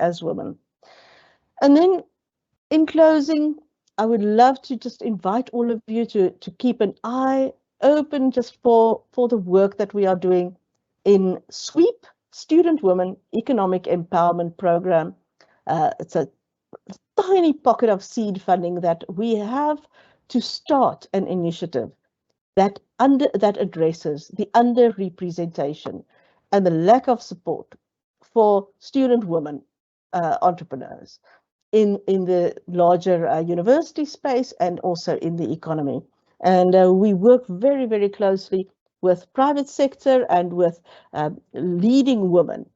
as women. And then in closing, I would love to just invite all of you to keep an eye open just for the work that we are doing in SWEEP, Student Women Economic Empowerment Program. It's a tiny pocket of seed funding that we have to start an initiative that addresses the underrepresentation and the lack of support for student women entrepreneurs in the larger university space and also in the economy. And we work very, very closely with private sector and with leading women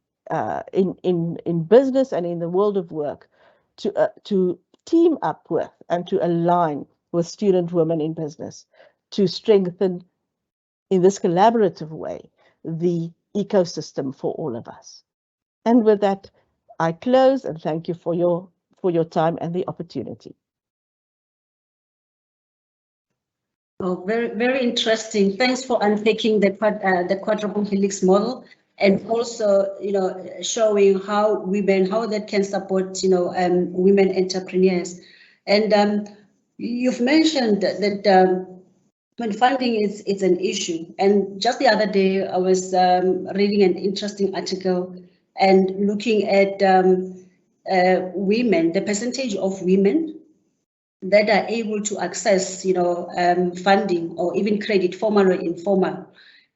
in business and in the world of work to team up with and to align with student women in business to strengthen, in this collaborative way, the ecosystem for all of us. And with that, I close and thank you for your time and the opportunity. Oh, very, very interesting. Thanks for unpacking the quadruple helix model, and also, showing how women, how that can support, women entrepreneurs. And you've mentioned that when funding is an issue. And just the other day, I was reading an interesting article and looking at women, the percentage of women that are able to access, funding or even credit, formal or informal,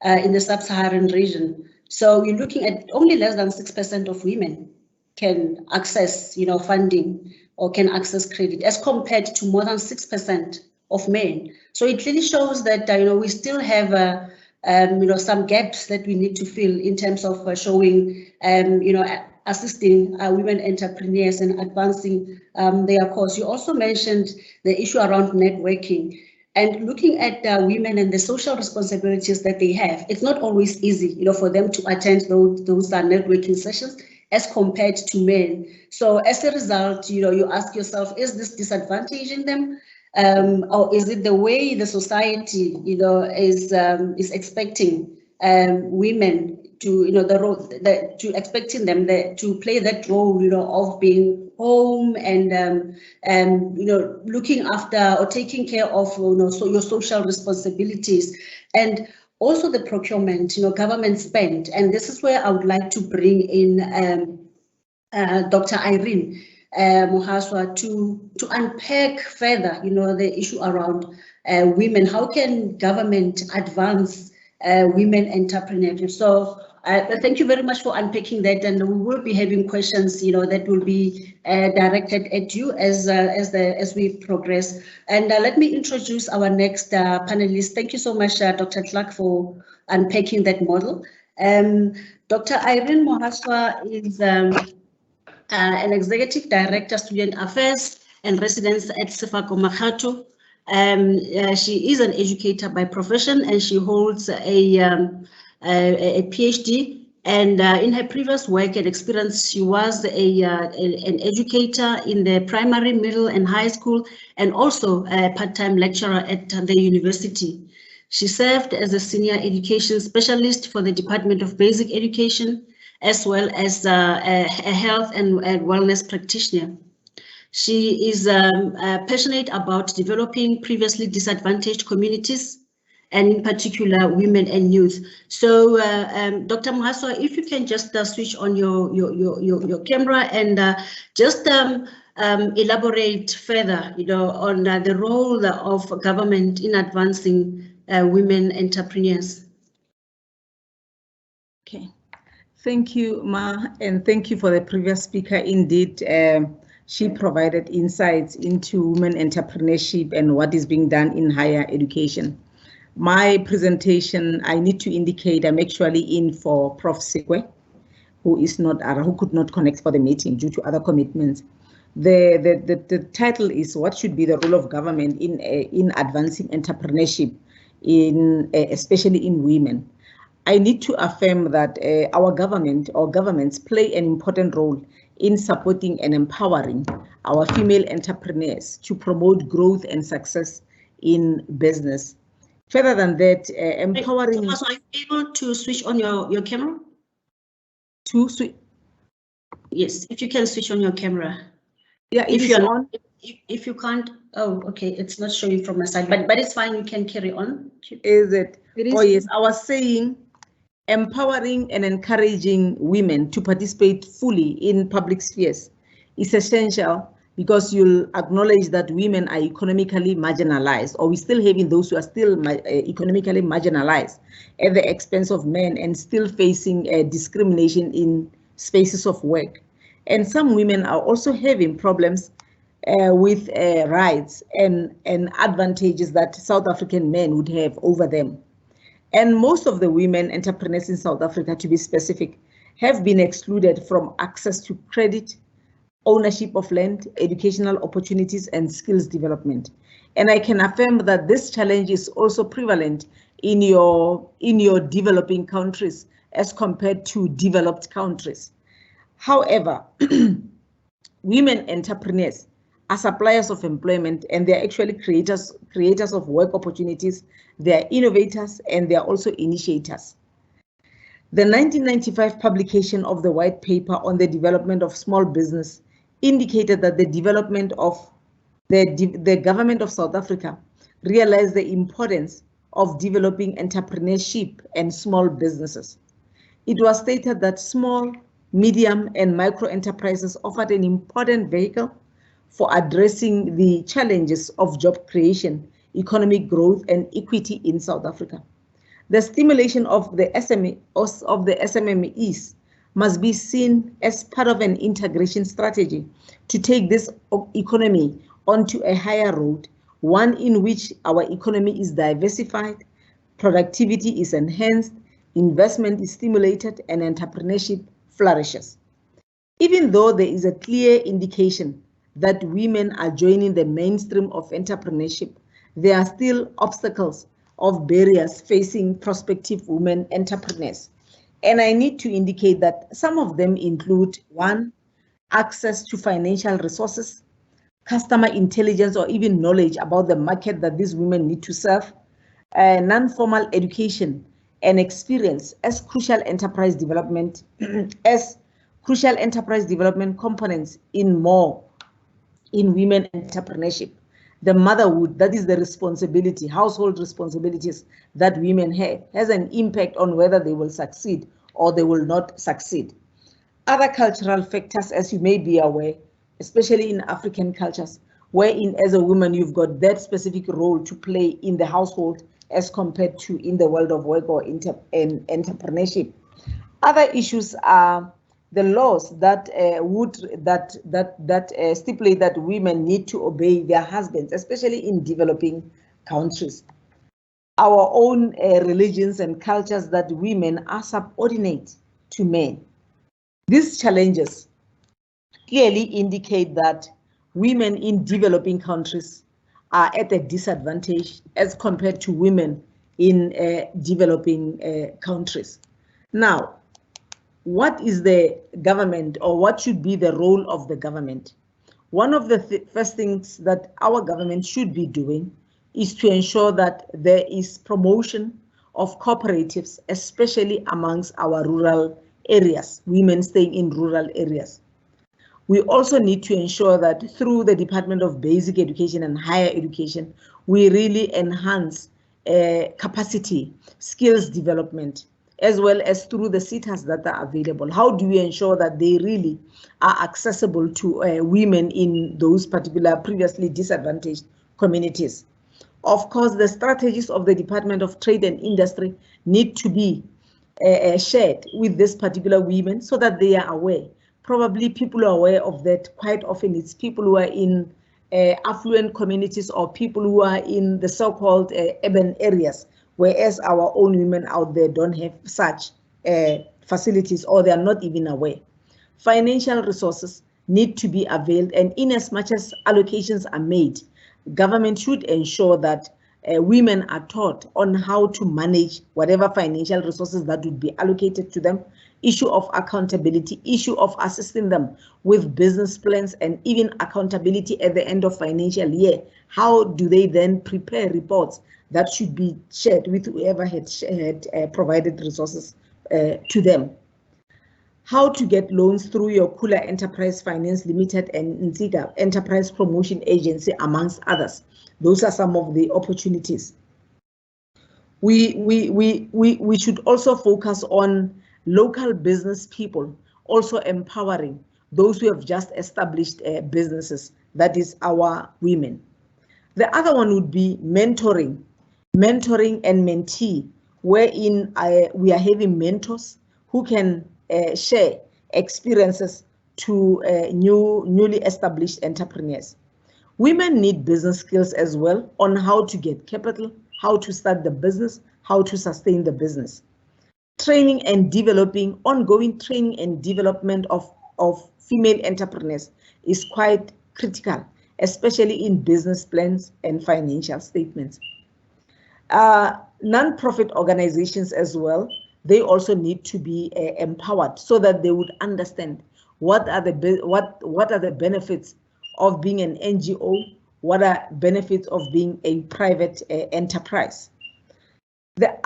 in the sub-Saharan region. So you're looking at only less than 6% of women can access, funding or can access credit, as compared to more than 6% of men. So it really shows that we still have some gaps that we need to fill in terms of showing assisting women entrepreneurs and advancing their cause. You also mentioned the issue around networking and looking at women and the social responsibilities that they have. It's not always easy, for them to attend those networking sessions as compared to men. So as a result, you ask yourself, is this disadvantaging them? Or is it the way the society, is expecting women to, the role to expecting them to play that role, of being home and looking after or taking care of, so your social responsibilities, and also the procurement, government spend. And this is where I would like to bring in Dr. Irene Mohaswa to unpack further, the issue around women. How can government advance women entrepreneurship? So thank you very much for unpacking that, and we will be having questions, that will be directed at you as we progress. And let me introduce our next panelist. Thank you so much, Dr. Clark, for unpacking that model. Dr. Irene Mohaswa is an Executive Director, Student Affairs and Residence at Sefako, Makgatho. She is an educator by profession, and she holds a PhD. And in her previous work and experience, she was an educator in the primary, middle, and high school, and also a part-time lecturer at the university. She served as a senior education specialist for the Department of Basic Education, as well as a health and wellness practitioner. She is passionate about developing previously disadvantaged communities, and in particular women and youth. So Dr. Mohaswa, if you can just switch on your camera and just elaborate further, on the role of government in advancing women entrepreneurs. Okay. Thank you, Ma, and thank you for the previous speaker. Indeed, she provided insights into women entrepreneurship and what is being done in higher education. My presentation, I need to indicate I'm actually in for Prof. Sekwe, who could not connect for the meeting due to other commitments. The title is "What should be the role of government in advancing entrepreneurship, especially in women?" I need to affirm that our government or governments play an important role in supporting and empowering our female entrepreneurs to promote growth and success in business. Further than that, empowering. So are you able to switch on your camera? To switch. Yes, if you can switch on your camera. Yeah, if you're on. If you can't, oh, okay, it's not showing from my side, but it's fine. You can carry on. Is it? Oh yes, I was saying empowering and encouraging women to participate fully in public spheres is essential because you'll acknowledge that women are economically marginalized, or we still having those who are still economically marginalized at the expense of men and still facing discrimination in spaces of work. And some women are also having problems with rights and advantages that South African men would have over them. And most of the women entrepreneurs in South Africa, to be specific, have been excluded from access to credit, ownership of land, educational opportunities, and skills development. And I can affirm that this challenge is also prevalent in your developing countries as compared to developed countries. However, women entrepreneurs are suppliers of employment, and they're actually creators of work opportunities. They're innovators, and they're also initiators. The 1995 publication of the White Paper on the Development of Small Business indicated that the development of the government of South Africa realized the importance of developing entrepreneurship and small businesses. It was stated that small, medium, and micro enterprises offered an important vehicle for addressing the challenges of job creation, economic growth, and equity in South Africa. The stimulation of the SMMEs must be seen as part of an integration strategy to take this economy onto a higher road, one in which our economy is diversified, productivity is enhanced, investment is stimulated, and entrepreneurship flourishes. Even though there is a clear indication that women are joining the mainstream of entrepreneurship, there are still obstacles of barriers facing prospective women entrepreneurs. And I need to indicate that some of them include: 1, access to financial resources, customer intelligence, or even knowledge about the market that these women need to serve, non-formal education and experience as crucial enterprise development components in women entrepreneurship. The motherhood, that is the responsibility, household responsibilities that women have, has an impact on whether they will succeed or they will not succeed. Other cultural factors, as you may be aware, especially in African cultures, wherein as a woman you've got that specific role to play in the household as compared to in the world of work or entrepreneurship. Other issues are the laws that stipulate that women need to obey their husbands, especially in developing countries. Our own religions and cultures that women are subordinate to men. These challenges clearly indicate that women in developing countries are at a disadvantage as compared to women in developing countries. Now, what is the government, or what should be the role of the government? One of the first things that our government should be doing is to ensure that there is promotion of cooperatives, especially amongst our rural areas, women staying in rural areas. We also need to ensure that through the Department of Basic Education and Higher Education, we really enhance capacity, skills development, as well as through the SETAs that are available. How do we ensure that they really are accessible to women in those particular previously disadvantaged communities? Of course, the strategies of the Department of Trade and Industry need to be shared with this particular women so that they are aware. Probably people are aware of that. Quite often it's people who are in affluent communities or people who are in the so-called urban areas, whereas our own women out there don't have such facilities, or they are not even aware. Financial resources need to be availed, and in as much as allocations are made, government should ensure that women are taught on how to manage whatever financial resources that would be allocated to them, issue of accountability, issue of assisting them with business plans, and even accountability at the end of financial year. How do they then prepare reports that should be shared with whoever had provided resources to them? how to get loans through your Kula Enterprise Finance Limited and Nziga Enterprise Promotion Agency, amongst others. Those are some of the opportunities. We should also focus on local business people, also empowering those who have just established businesses, that is our women. The other one would be mentoring and mentee, wherein we are having mentors who can share experiences to newly established entrepreneurs. Women need business skills as well on how to get capital, how to start the business, how to sustain the business. Training and developing, ongoing training and development of female entrepreneurs is quite critical, especially in business plans and financial statements. Non-profit organizations as well, they also need to be empowered so that they would understand what are the benefits of being an NGO, what are benefits of being a private enterprise. The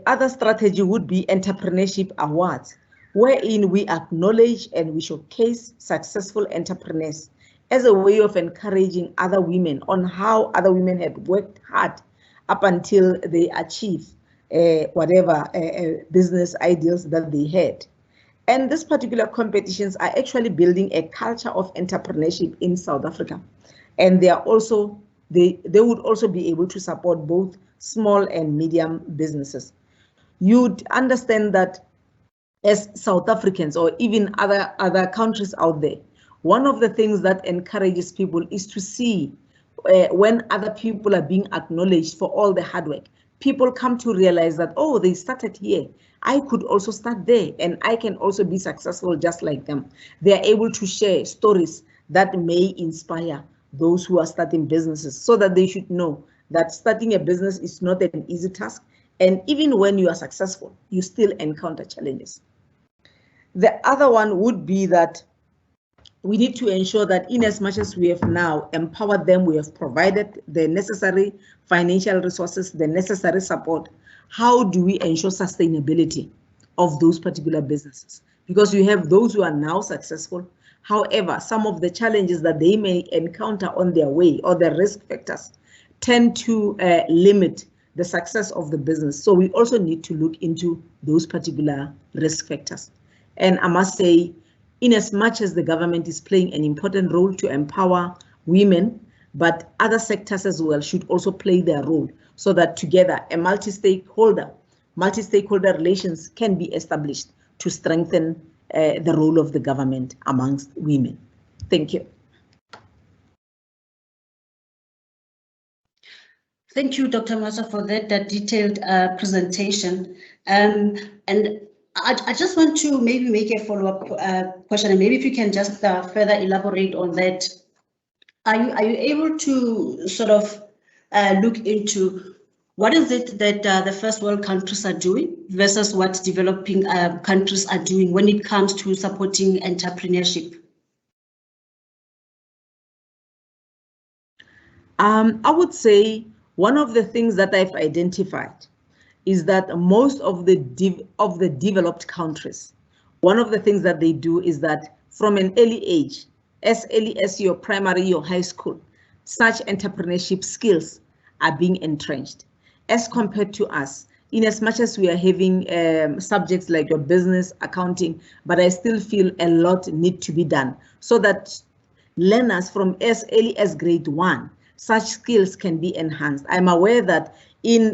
other strategy would be entrepreneurship awards, wherein we acknowledge and we showcase successful entrepreneurs as a way of encouraging other women on how other women had worked hard up until they achieve whatever business ideals that they had. And these particular competitions are actually building a culture of entrepreneurship in South Africa. And they would also be able to support both small and medium businesses. You'd understand that as South Africans or even other countries out there, one of the things that encourages people is to see when other people are being acknowledged for all the hard work. People come to realize that, oh, they started here. I could also start there and I can also be successful just like them. They are able to share stories that may inspire those who are starting businesses so that they should know that starting a business is not an easy task. And even when you are successful, you still encounter challenges. The other one would be that we need to ensure that in as much as we have now empowered them, we have provided the necessary financial resources, the necessary support, how do we ensure sustainability of those particular businesses? Because you have those who are now successful. However, some of the challenges that they may encounter on their way or the risk factors tend to limit the success of the business. So we also need to look into those particular risk factors. And I must say, in as much as the government is playing an important role to empower women, but other sectors as well should also play their role so that together a multi-stakeholder relations can be established to strengthen the role of the government amongst women. Thank you. Thank you, Dr. Masa, for that detailed presentation. And I just want to maybe make a follow-up question, and maybe if you can just further elaborate on that. Are you able to sort of look into what is it that the first world countries are doing versus what developing countries are doing when it comes to supporting entrepreneurship? I would say one of the things that I've identified is that most of the developed countries, one of the things that they do is that from an early age, as early as your primary, your high school, such entrepreneurship skills are being entrenched as compared to us. In as much as we are having subjects like your business, accounting, but I still feel a lot need to be done so that learners from as early as grade 1, such skills can be enhanced. I'm aware that in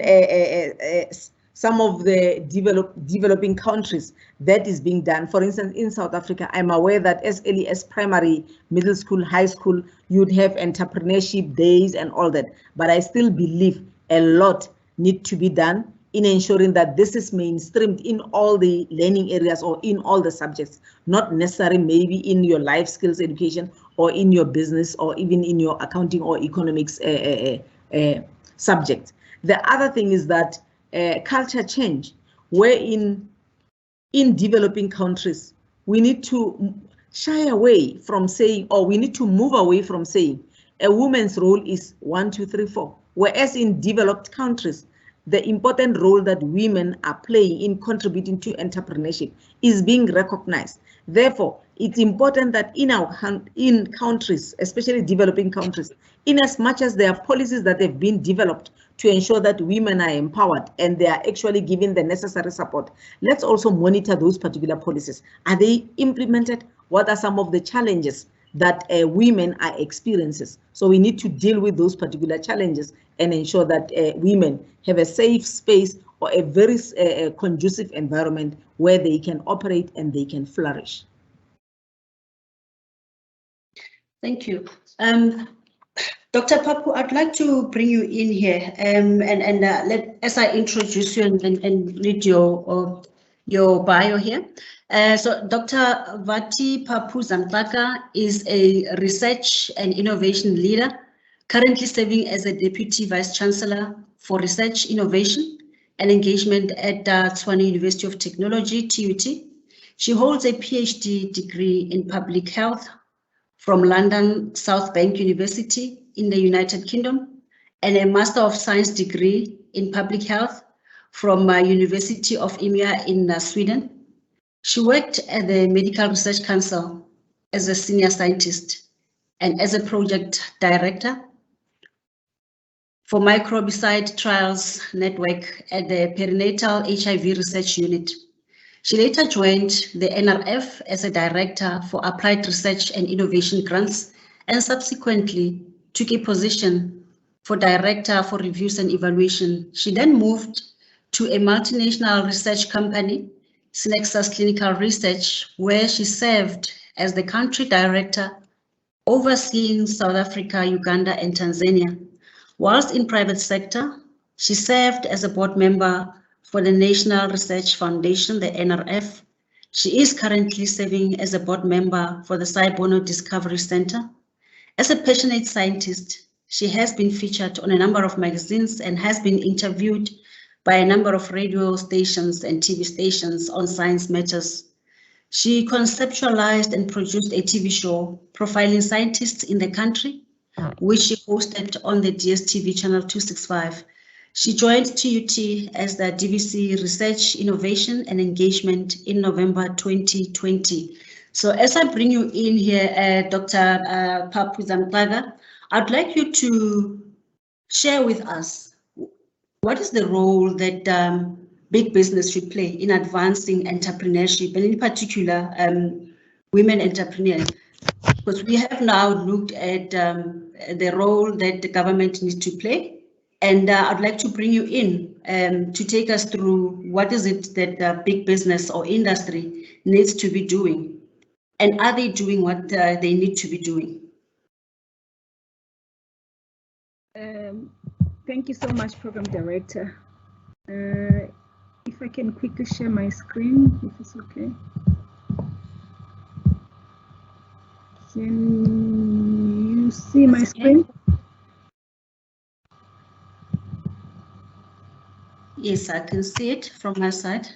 some of the developing countries that is being done. For instance, in South Africa, I'm aware that as early as primary, middle school, high school, you'd have entrepreneurship days and all that. But I still believe a lot need to be done in ensuring that this is mainstreamed in all the learning areas or in all the subjects, not necessarily maybe in your life skills education or in your business or even in your accounting or economics subject. The other thing is that culture change, where in developing countries, we need to shy away from saying, or we need to move away from saying a woman's role is 1, 2, 3, 4. Whereas in developed countries, the important role that women are playing in contributing to entrepreneurship is being recognized. Therefore, it's important that in countries, especially developing countries, in as much as there are policies that have been developed to ensure that women are empowered and they are actually given the necessary support, let's also monitor those particular policies. Are they implemented? What are some of the challenges that women are experiencing? So we need to deal with those particular challenges and ensure that women have a safe space or a very conducive environment where they can operate and they can flourish. Thank you. Dr. Papu, I'd like to bring you in here as I introduce you and read your bio here. So Dr. Vati Papu Zamtaka is a research and innovation leader, currently serving as a Deputy Vice Chancellor for Research, Innovation and Engagement at Tshwane University of Technology, TUT. She holds a PhD degree in Public Health from London South Bank University in the United Kingdom, and a Master of Science degree in Public Health from University of Umeå in Sweden. She worked at the Medical Research Council as a senior scientist and as a project director for Microbicide Trials Network at the Perinatal HIV Research Unit. She later joined the NRF as a director for applied research and innovation grants, and subsequently took a position for director for reviews and evaluation. She then moved to a multinational research company, Synexus Clinical Research, where she served as the country director overseeing South Africa, Uganda, and Tanzania. Whilst in private sector, she served as a board member for the National Research Foundation, the NRF. She is currently serving as a board member for the Saibono Discovery Center. As a passionate scientist, she has been featured on a number of magazines and has been interviewed by a number of radio stations and TV stations on science matters. She conceptualized and produced a TV show profiling scientists in the country, which she hosted on the DSTV channel 265. She joined TUT as the DVC Research, Innovation and Engagement in November 2020. So as I bring you in here, Dr. Papu Zamtaka, I'd like you to share with us what is the role that big business should play in advancing entrepreneurship, and in particular, women entrepreneurs. Because we have now looked at the role that the government needs to play. And I'd like to bring you in to take us through what is it that big business or industry needs to be doing, and are they doing what they need to be doing? Thank you so much, Program Director. If I can quickly share my screen, if it's okay. Can you see my screen? Yes, I can see it from my side.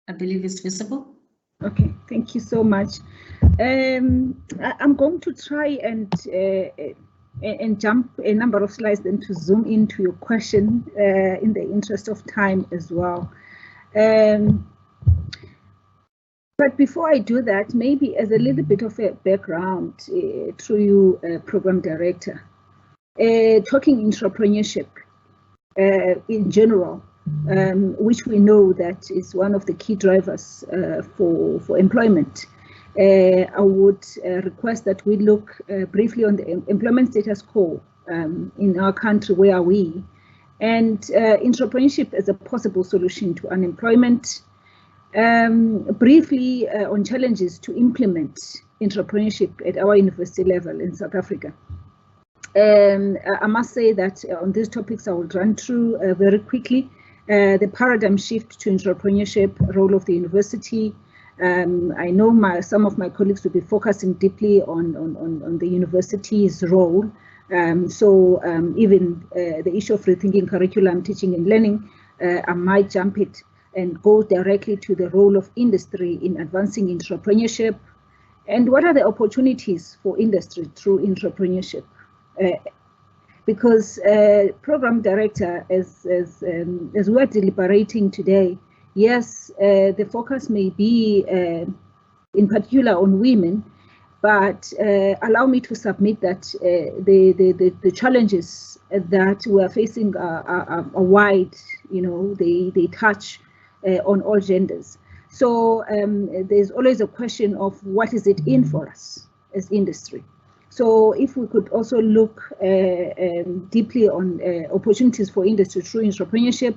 I believe it's visible. Okay, thank you so much. I'm going to try and jump a number of slides and to zoom into your question in the interest of time as well. But before I do that, maybe as a little bit of a background through you, Program Director, talking entrepreneurship in general, which we know that is one of the key drivers for employment. I would request that we look briefly on the employment status quo in our country. Where are we? And entrepreneurship as a possible solution to unemployment. Briefly on challenges to implement entrepreneurship at our university level in South Africa. I must say that on these topics I will run through very quickly. The paradigm shift to entrepreneurship, role of the university. I know some of my colleagues will be focusing deeply on the university's role. Even the issue of rethinking curriculum, teaching and learning, I might jump it and go directly to the role of industry in advancing entrepreneurship. And what are the opportunities for industry through entrepreneurship? because program director, as we're deliberating today, yes, the focus may be in particular on women, but allow me to submit that the challenges that we are facing are wide. You know, they touch on all genders. So there's always a question of what is it in for us as industry. So if we could also look deeply on opportunities for industry through entrepreneurship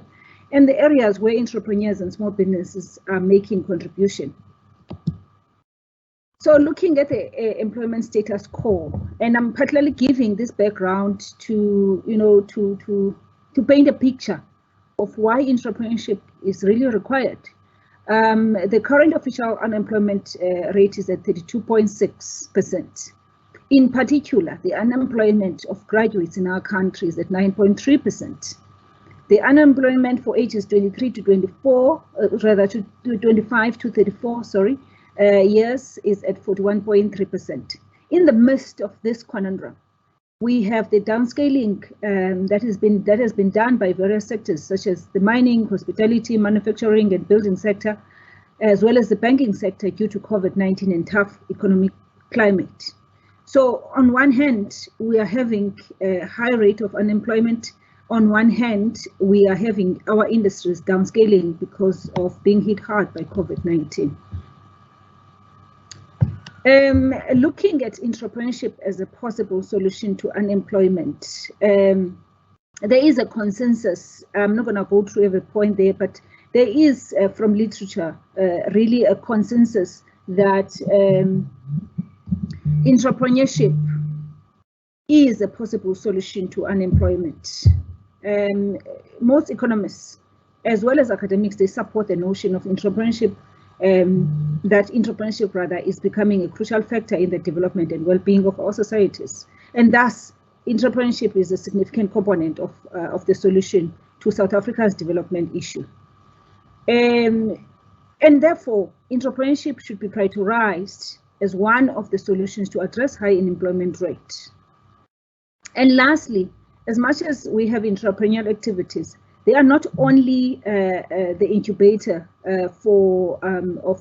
and the areas where entrepreneurs and small businesses are making contribution. So looking at the employment status quo, and I'm particularly giving this background to, you know, to paint a picture of why entrepreneurship is really required. The current official unemployment rate is at 32.6%. In particular, the unemployment of graduates in our country is at 9.3%. The unemployment for ages 23 to 24, rather to 25 to 34, sorry, years is at 41.3%. In the midst of this conundrum, we have the downscaling that has been done by various sectors, such as the mining, hospitality, manufacturing, and building sector, as well as the banking sector due to COVID-19 and tough economic climate. So on one hand, we are having a high rate of unemployment. On one hand, we are having our industries downscaling because of being hit hard by COVID-19. Looking at entrepreneurship as a possible solution to unemployment, there is a consensus. I'm not going to go through every point there, but there is from literature really a consensus that entrepreneurship is a possible solution to unemployment. Most economists, as well as academics, they support the notion of entrepreneurship, that entrepreneurship rather is becoming a crucial factor in the development and well-being of our societies. And thus, entrepreneurship is a significant component of the solution to South Africa's development issue. And therefore, entrepreneurship should be prioritized as one of the solutions to address high unemployment rate. And lastly, as much as we have entrepreneurial activities, they are not only the incubator for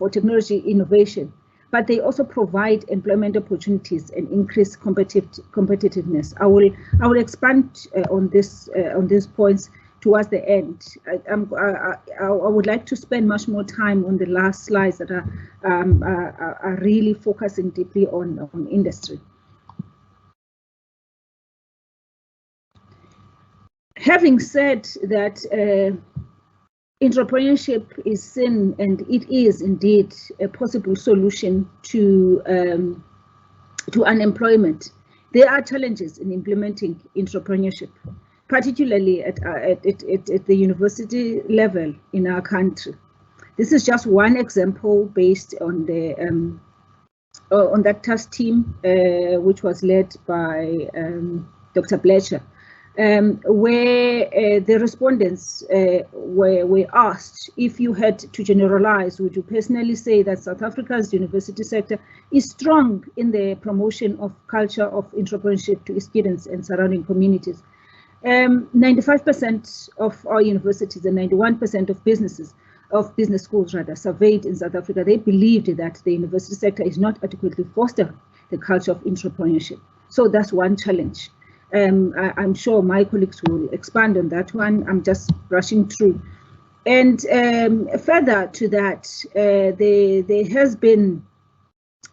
technology innovation, but they also provide employment opportunities and increase competitiveness. I will expand on these points towards the end. I would like to spend much more time on the last slides that are really focusing deeply on industry. Having said that, entrepreneurship is seen, and it is indeed a possible solution to unemployment, there are challenges in implementing entrepreneurship, particularly at the university level in our country. This is just one example based on the on that task team, which was led by Dr. Blecher. Where the respondents were asked, if you had to generalize, would you personally say that South Africa's university sector is strong in the promotion of culture of entrepreneurship to students and surrounding communities? 95% of our universities and 91% of business schools rather surveyed in South Africa, they believed that the university sector is not adequately fostering the culture of entrepreneurship. So that's one challenge. I'm sure my colleagues will expand on that one. I'm just rushing through. And further to that, there has been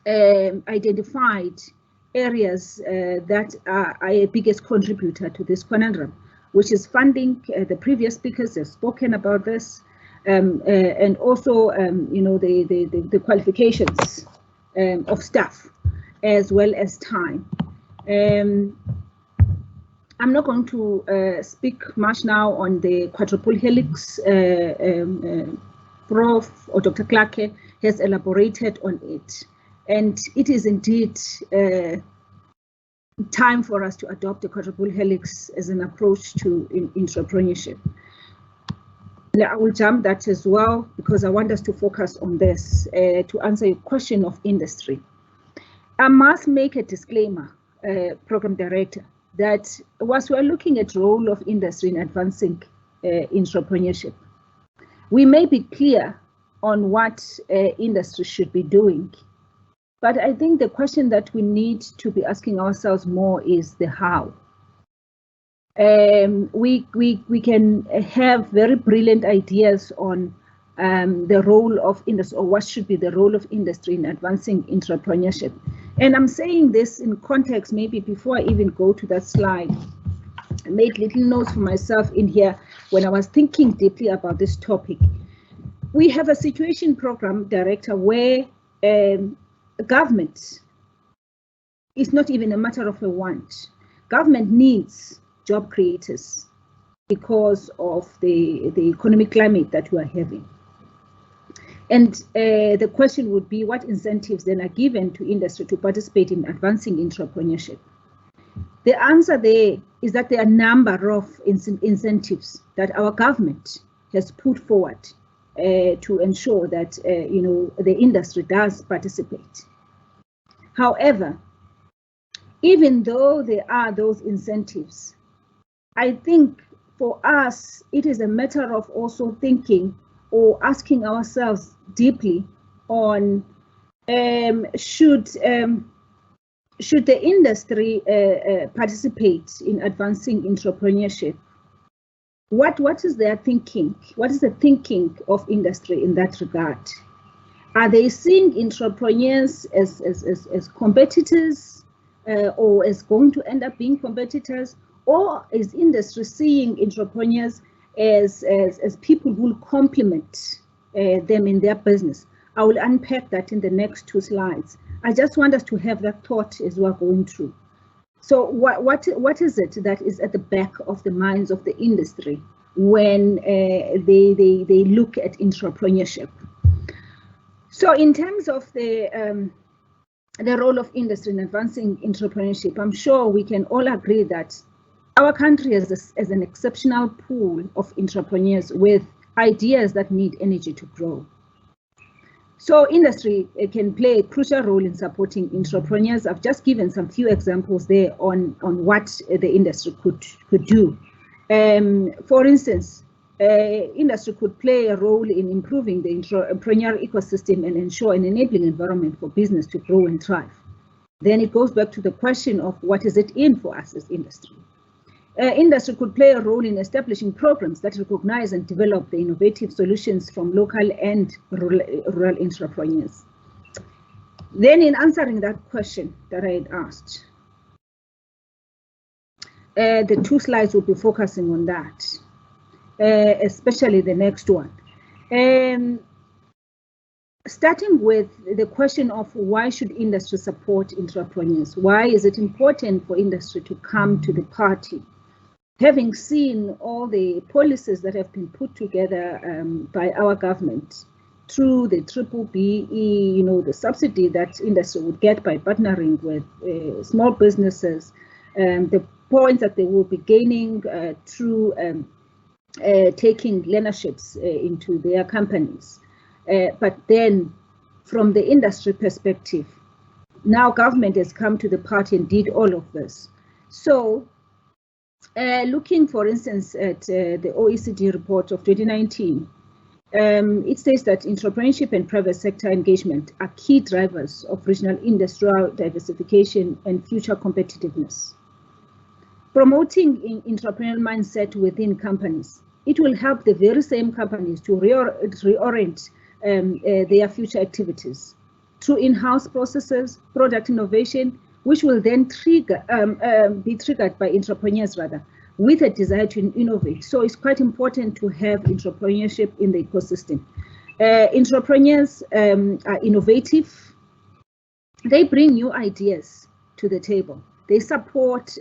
identified areas that are a biggest contributor to this conundrum, which is funding. The previous speakers have spoken about this, and also you know, the qualifications of staff, as well as time. I'm not going to speak much now on the quadruple helix. Prof. or Dr. Clarke has elaborated on it. And it is indeed time for us to adopt the quadruple helix as an approach to entrepreneurship. I will jump that as well, because I want us to focus on this to answer your question of industry. I must make a disclaimer, Program Director, that whilst we're looking at the role of industry in advancing entrepreneurship, we may be clear on what industry should be doing. But I think the question that we need to be asking ourselves more is the how. We can have very brilliant ideas on the role of industry, or what should be the role of industry in advancing entrepreneurship. And I'm saying this in context, maybe before I even go to that slide, I made little notes for myself in here when I was thinking deeply about this topic. We have a situation program director where government is not even a matter of a want. Government needs job creators because of the economic climate that we are having. And the question would be, what incentives then are given to industry to participate in advancing entrepreneurship? The answer there is that there are a number of incentives that our government has put forward to ensure that the industry does participate. However, even though there are those incentives, I think for us it is a matter of also thinking or asking ourselves deeply on should the industry participate in advancing entrepreneurship? What is their thinking? What is the thinking of industry in that regard? Are they seeing entrepreneurs as competitors or as going to end up being competitors? Or is industry seeing entrepreneurs as people who will complement them in their business? I will unpack that in the next 2 slides. I just want us to have that thought as we're going through. So what is it that is at the back of the minds of the industry when they look at entrepreneurship? So in terms of the role of industry in advancing entrepreneurship, I'm sure we can all agree that our country has an exceptional pool of entrepreneurs with ideas that need energy to grow. So industry can play a crucial role in supporting entrepreneurs. I've just given some few examples there on what the industry could do. For instance, industry could play a role in improving the entrepreneurial ecosystem and ensure an enabling environment for business to grow and thrive. Then it goes back to the question of what is it in for us as industry. Industry could play a role in establishing programs that recognize and develop the innovative solutions from local and rural entrepreneurs. Then in answering that question that I had asked, the 2 slides will be focusing on that, especially the next one. Starting with the question of why should industry support entrepreneurs? Why is it important for industry to come to the party? Having seen all the policies that have been put together by our government through the BBBE, the subsidy that industry would get by partnering with small businesses, the points that they will be gaining through taking learnerships into their companies. But then from the industry perspective, now government has come to the party and did all of this. So looking, for instance, at the OECD report of 2019, it says that entrepreneurship and private sector engagement are key drivers of regional industrial diversification and future competitiveness. Promoting an entrepreneurial mindset within companies, it will help the very same companies to reorient their future activities through in-house processes, product innovation, which will then be triggered by entrepreneurs with a desire to innovate. So it's quite important to have entrepreneurship in the ecosystem. Entrepreneurs are innovative. They bring new ideas to the table. They support,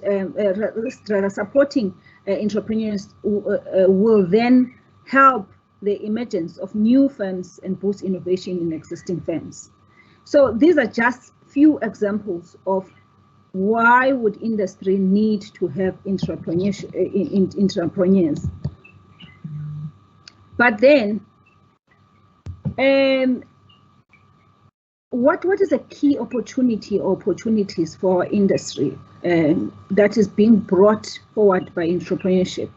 supporting entrepreneurs will then help the emergence of new firms and boost innovation in existing firms. So these are just few examples of why would industry need to have entrepreneurs. But then what is a key opportunity or opportunities for our industry that is being brought forward by entrepreneurship?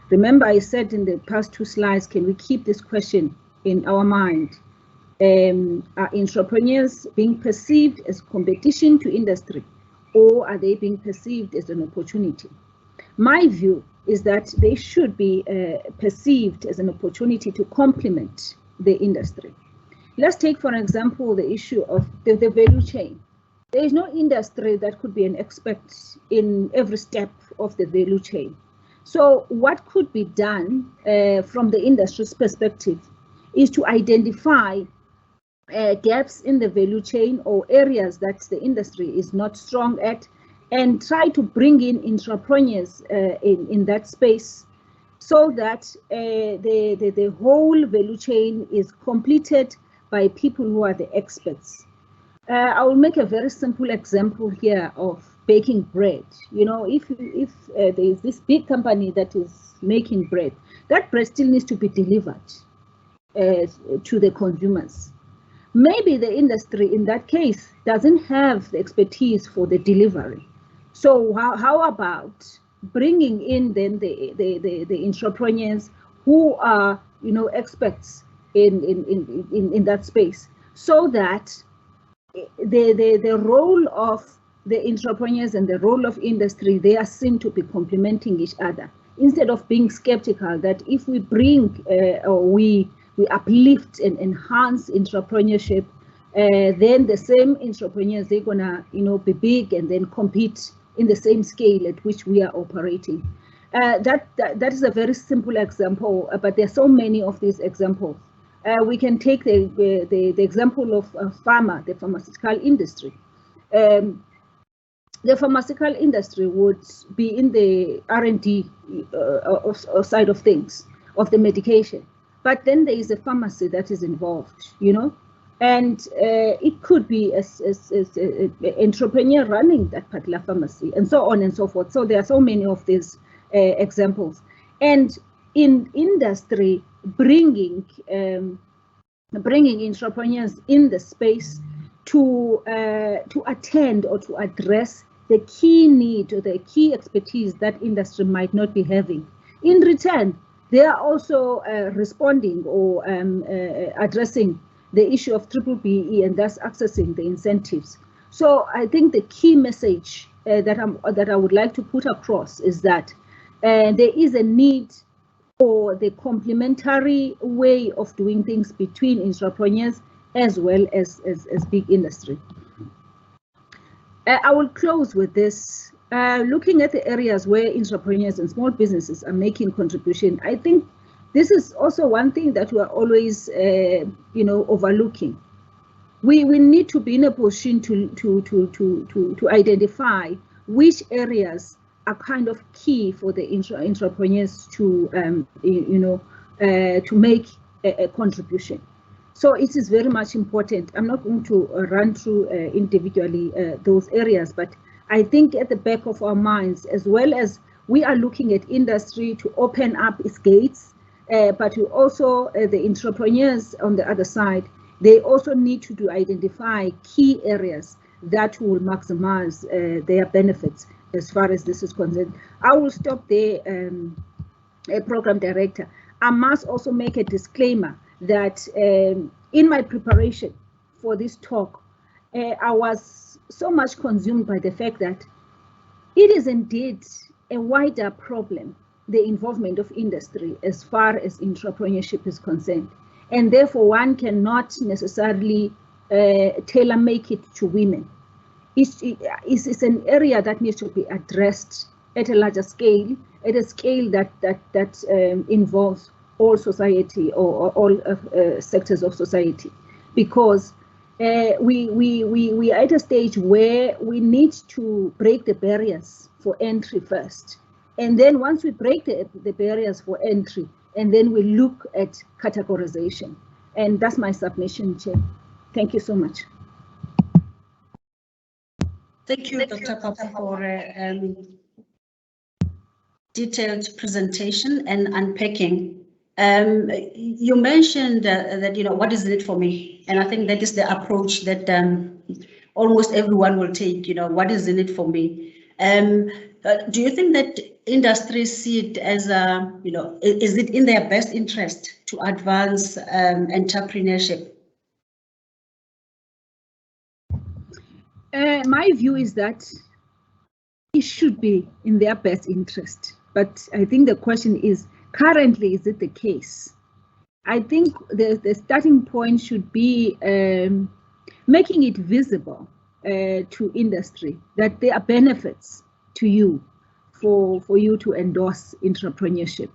Remember, I said in the past 2 slides, can we keep this question in our mind? Are entrepreneurs being perceived as competition to industry, or are they being perceived as an opportunity? My view is that they should be perceived as an opportunity to complement the industry. Let's take, for example, the issue of the value chain. There is no industry that could be an expert in every step of the value chain. So what could be done from the industry's perspective is to identify gaps in the value chain or areas that the industry is not strong at, and try to bring in entrepreneurs in that space, so that the whole value chain is completed by people who are the experts. I will make a very simple example here of baking bread. You know, if there is this big company that is making bread, that bread still needs to be delivered to the consumers. Maybe the industry in that case doesn't have the expertise for the delivery. So how about bringing in then the entrepreneurs who are, you know, experts in that space, so that the role of the entrepreneurs and the role of industry, they are seen to be complementing each other, instead of being skeptical that if we bring or we uplift and enhance entrepreneurship, then the same entrepreneurs, they're gonna, you know, be big and then compete in the same scale at which we are operating. That is a very simple example, but there are so many of these examples. We can take the example of pharma, the pharmaceutical industry. The pharmaceutical industry would be in the R&D side of things, of the medication. But then there is a pharmacy that is involved, you know, and it could be an entrepreneur running that particular pharmacy, and so on and so forth. So there are so many of these examples. And in industry, bringing entrepreneurs in the space to attend or to address the key need or the key expertise that industry might not be having. In return, they are also responding or addressing the issue of BBBE and thus accessing the incentives. So I think the key message that I would like to put across is that there is a need for the complementary way of doing things between entrepreneurs as well as big industry. I will close with this. Looking at the areas where entrepreneurs and small businesses are making contribution, I think this is also one thing that we are always, you know, overlooking. We need to be in a position to identify which areas are kind of key for the entrepreneurs to, you know, to make a contribution. So it is very much important. I'm not going to run through individually those areas, but I think at the back of our minds, as well as we are looking at industry to open up its gates, but we also, the entrepreneurs on the other side, they also need to identify key areas that will maximize their benefits as far as this is concerned. I will stop there, Program Director. I must also make a disclaimer that in my preparation for this talk, I was so much consumed by the fact that it is indeed a wider problem, the involvement of industry as far as entrepreneurship is concerned. And therefore one cannot necessarily tailor-make it to women. It's an area that needs to be addressed at a larger scale, at a scale that involves all society or all sectors of society, because we are at a stage where we need to break the barriers for entry first. And then once we break the barriers for entry, and then we look at categorization. And that's my submission, Chair. Thank you so much. Thank you, Dr. Papa, for a detailed presentation and unpacking You mentioned that, what is in it for me? And I think that is the approach that almost everyone will take, what is in it for me? Do you think that industries see it as is it in their best interest to advance entrepreneurship? My view is that it should be in their best interest. But I think the question is, currently, is it the case? I think the starting point should be making it visible to industry that there are benefits to you for you to endorse entrepreneurship.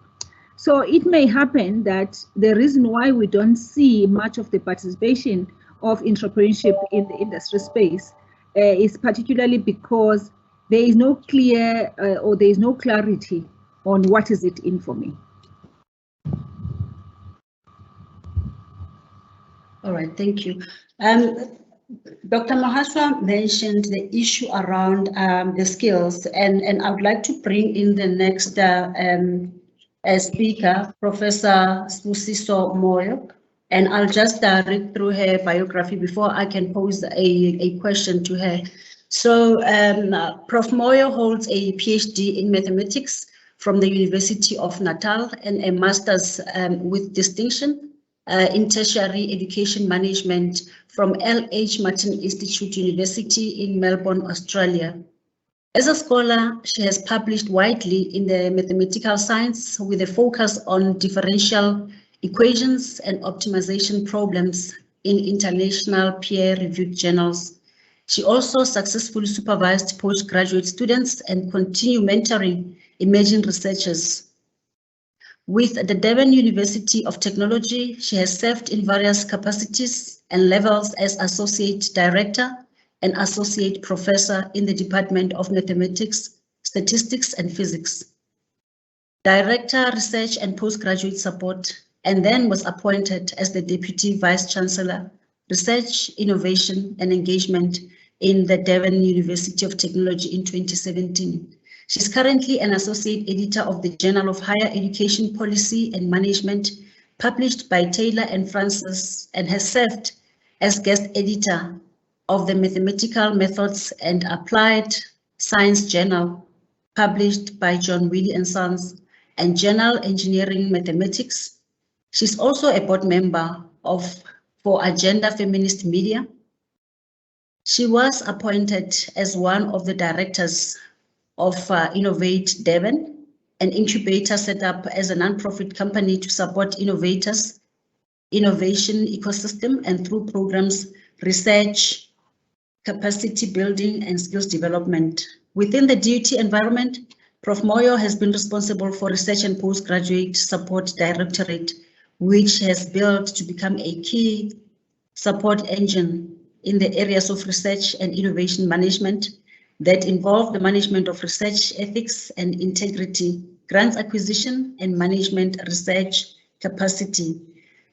So it may happen that the reason why we don't see much of the participation of entrepreneurship in the industry space is particularly because there is no clear or there is no clarity on what is it in for me. All right, thank you. Dr. Mahaswa mentioned the issue around the skills, and I would like to bring in the next speaker, Professor Spusiso Moyo, and I'll just read through her biography before I can pose a question to her. So Prof. Moyo holds a PhD in mathematics from the University of Natal and a master's with distinction in tertiary education management from L.H. Martin Institute University in Melbourne, Australia. As a scholar, she has published widely in the mathematical science with a focus on differential equations and optimization problems in international peer-reviewed journals. She also successfully supervised postgraduate students and continued mentoring emerging researchers. With the Durban University of Technology, she has served in various capacities and levels as Associate Director and Associate Professor in the Department of Mathematics, Statistics and Physics, Director, Research and Postgraduate Support, and then was appointed as the Deputy Vice Chancellor, Research, Innovation and Engagement in the Durban University of Technology in 2017. She's currently an Associate Editor of the Journal of Higher Education Policy and Management, published by Taylor and Francis, and has served as Guest Editor of the Mathematical Methods and Applied Science Journal, published by John Wiley and Sons, and Journal Engineering Mathematics. She's also a board member for Agenda Feminist Media. She was appointed as one of the directors of Innovate Durban, an incubator set up as a non-profit company to support innovators, innovation ecosystem, and through programs, research, capacity building, and skills development. Within the DUT environment, Prof. Moyo has been responsible for Research and Postgraduate Support Directorate, which has built to become a key support engine in the areas of research and innovation management that involve the management of research ethics and integrity, grants acquisition, and management research capacity.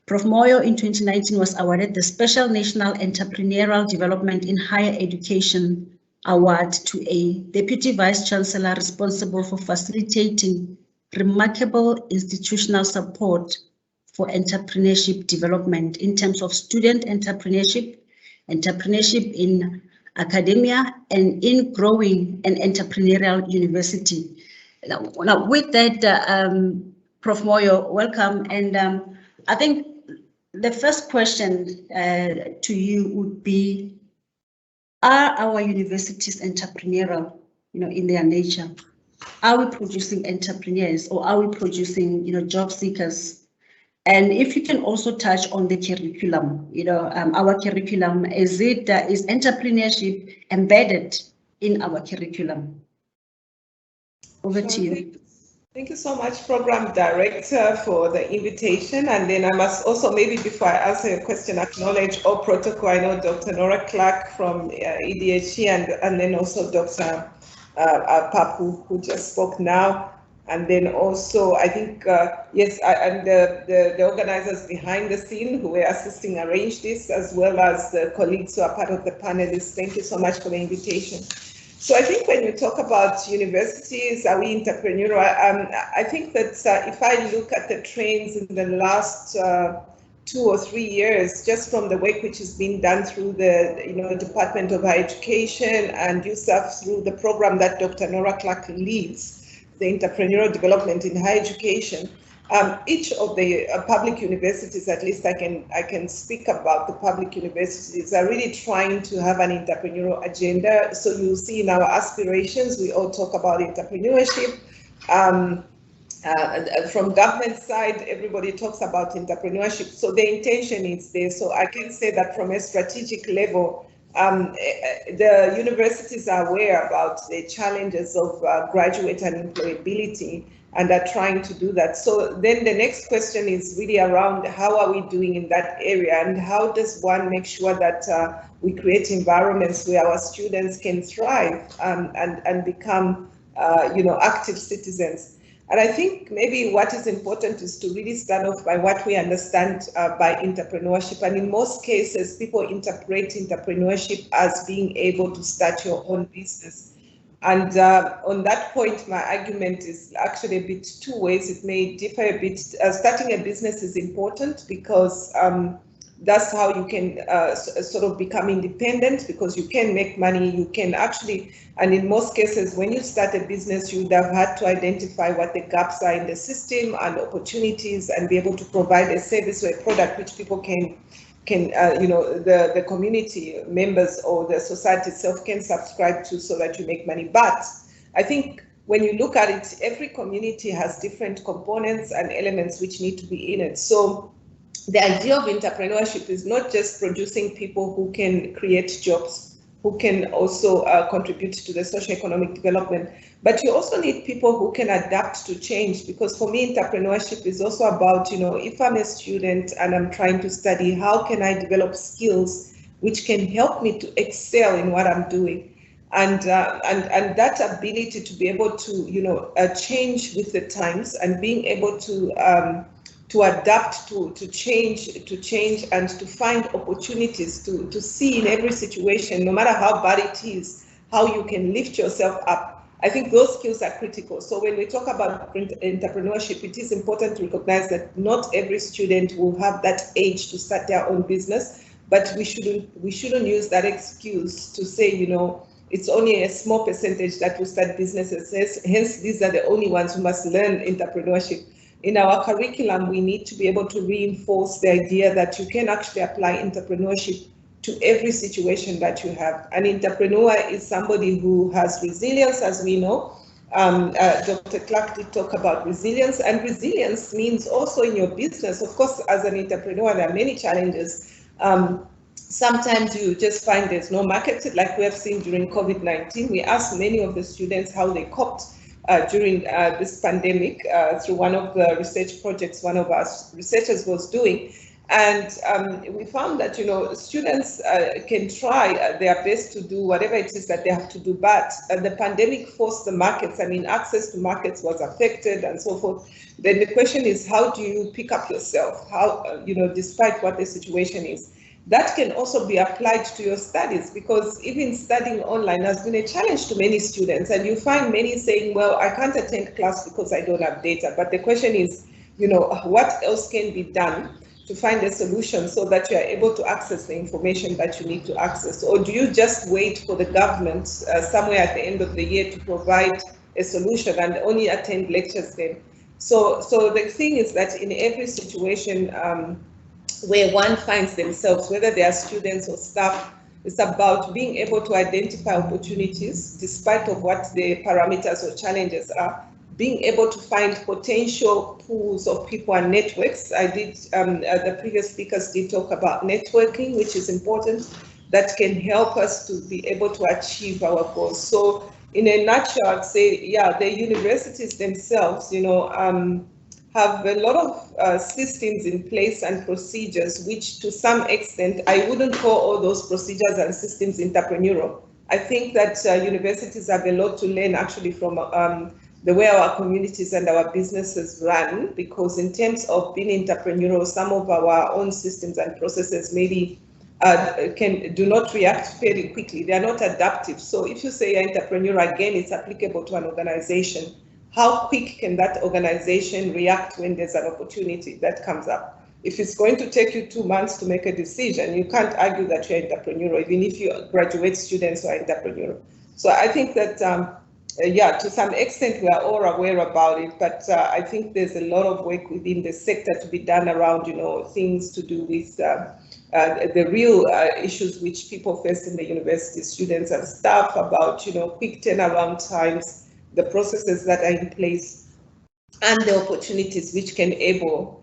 Prof. Moyo in 2019 was awarded the Special National Entrepreneurial Development in Higher Education Award to a Deputy Vice Chancellor responsible for facilitating remarkable institutional support for entrepreneurship development in terms of student entrepreneurship, entrepreneurship in academia, and in growing an entrepreneurial university. Now with that, Prof. Moyo, welcome. And I think the first question to you would be, are our universities entrepreneurial, in their nature? Are we producing entrepreneurs, or are we producing, job seekers? And if you can also touch on the curriculum, our curriculum, is entrepreneurship embedded in our curriculum? Over to you. Thank you so much, Program Director, for the invitation. And then I must also, maybe before I answer your question, acknowledge all protocol. I know Dr. Nora Clark from EDHE and then also Dr. Papu, who just spoke now. And then also, I think, yes, and the organizers behind the scene who were assisting arrange this, as well as the colleagues who are part of the panelists. Thank you so much for the invitation. So I think when you talk about universities, are we entrepreneurial? I think that if I look at the trends in the last 2 or 3 years, just from the work which has been done through the Department of Higher Education and yourself through the program that Dr. Nora Clark leads, the entrepreneurial development in higher education. Each of the public universities, at least I can speak about the public universities, are really trying to have an entrepreneurial agenda. So you'll see in our aspirations, we all talk about entrepreneurship. From government side, everybody talks about entrepreneurship. So the intention is there. So I can say that from a strategic level, the universities are aware about the challenges of graduate unemployability and are trying to do that. So then the next question is really around how are we doing in that area, and how does one make sure that we create environments where our students can thrive and become active citizens. And I think maybe what is important is to really start off by what we understand by entrepreneurship. And in most cases, people interpret entrepreneurship as being able to start your own business. And on that point, my argument is actually a bit two ways. It may differ a bit. Starting a business is important because that's how you can sort of become independent, because you can make money, you can actually, and in most cases, when you start a business, you would have had to identify what the gaps are in the system and opportunities and be able to provide a service or a product which people can the community members or the society itself can subscribe to, so that you make money. But I think when you look at it, every community has different components and elements which need to be in it. So the idea of entrepreneurship is not just producing people who can create jobs, who can also contribute to the socioeconomic development, but you also need people who can adapt to change. Because for me, entrepreneurship is also about, if I'm a student and I'm trying to study, how can I develop skills which can help me to excel in what I'm doing? And that ability to be able to, change with the times and being able to adapt to change and to find opportunities to see in every situation, no matter how bad it is, how you can lift yourself up. I think those skills are critical. So when we talk about entrepreneurship, it is important to recognize that not every student will have that age to start their own business, but we shouldn't use that excuse to say, it's only a small percentage that will start businesses. Hence, these are the only ones who must learn entrepreneurship. In our curriculum, we need to be able to reinforce the idea that you can actually apply entrepreneurship to every situation that you have. An entrepreneur is somebody who has resilience, as we know. Dr. Clark did talk about resilience, and resilience means also in your business. Of course, as an entrepreneur, there are many challenges. Sometimes you just find there's no market, like we have seen during COVID-19. We asked many of the students how they coped during this pandemic through one of the research projects one of our researchers was doing. And we found that, students can try their best to do whatever it is that they have to do, but the pandemic forced the markets. I mean, access to markets was affected and so forth. Then the question is, how do you pick up yourself? How, despite what the situation is? That can also be applied to your studies, because even studying online has been a challenge to many students. And you find many saying, well, I can't attend class because I don't have data. But the question is, what else can be done to find a solution so that you are able to access the information that you need to access? Or do you just wait for the government somewhere at the end of the year to provide a solution and only attend lectures then? So the thing is that in every situation where one finds themselves, whether they are students or staff, it's about being able to identify opportunities despite of what the parameters or challenges are, being able to find potential pools of people and networks. I did, the previous speakers did talk about networking, which is important, that can help us to be able to achieve our goals. So in a nutshell, I'd say, yeah, the universities themselves, have a lot of systems in place and procedures, which to some extent, I wouldn't call all those procedures and systems entrepreneurial. I think that universities have a lot to learn actually from the way our communities and our businesses run, because in terms of being entrepreneurial, some of our own systems and processes maybe do not react very quickly. They are not adaptive. So if you say entrepreneur, again, it's applicable to an organization. How quick can that organization react when there's an opportunity that comes up? If it's going to take you 2 months to make a decision, you can't argue that you're entrepreneurial, even if you graduate students are entrepreneurial. So I think that, yeah, to some extent we are all aware about it, but I think there's a lot of work within the sector to be done around, things to do with the real issues which people face in the university, students and staff, about, quick turnaround times, the processes that are in place, and the opportunities which can enable,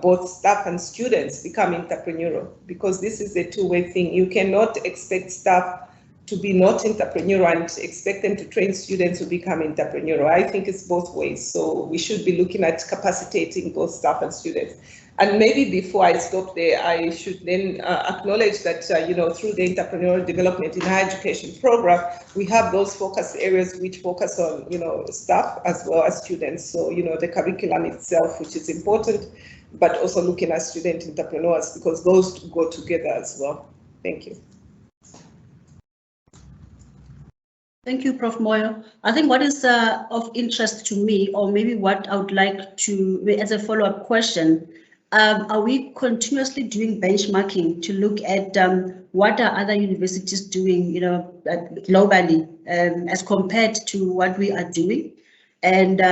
both staff and students become entrepreneurial, because this is a two-way thing. You cannot expect staff to be not entrepreneurial and expect them to train students to become entrepreneurial. I think it's both ways. So we should be looking at capacitating both staff and students. And maybe before I stop there, I should then acknowledge that, through the entrepreneurial development in higher education program, we have those focus areas which focus on, staff as well as students. So, the curriculum itself, which is important, but also looking at student entrepreneurs, because those go together as well. Thank you. Thank you, Prof. Moyo. I think what is of interest to me, or maybe what I would like to, as a follow-up question, are we continuously doing benchmarking to look at what are other universities doing, globally, as compared to what we are doing? And,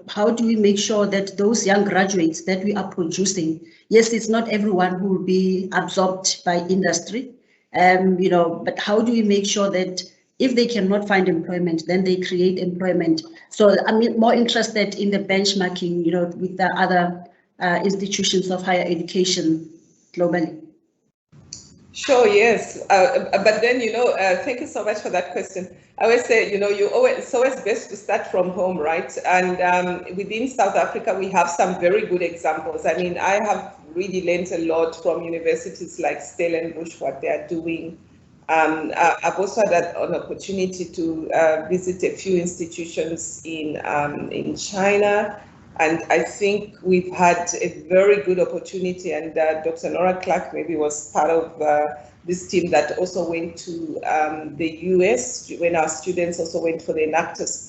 how do we make sure that those young graduates that we are producing, yes, it's not everyone who will be absorbed by industry, but how do we make sure that if they cannot find employment, then they create employment? So I'm more interested in the benchmarking, with the other institutions of higher education globally. Sure, yes. But then, thank you so much for that question. I always say, it's always best to start from home, right? And within South Africa, we have some very good examples. I mean, I have really learned a lot from universities like Stellenbosch, what they are doing. I've also had an opportunity to visit a few institutions in China. And I think we've had a very good opportunity, and Dr. Nora Clark maybe was part of this team that also went to the US when our students also went for the Enactus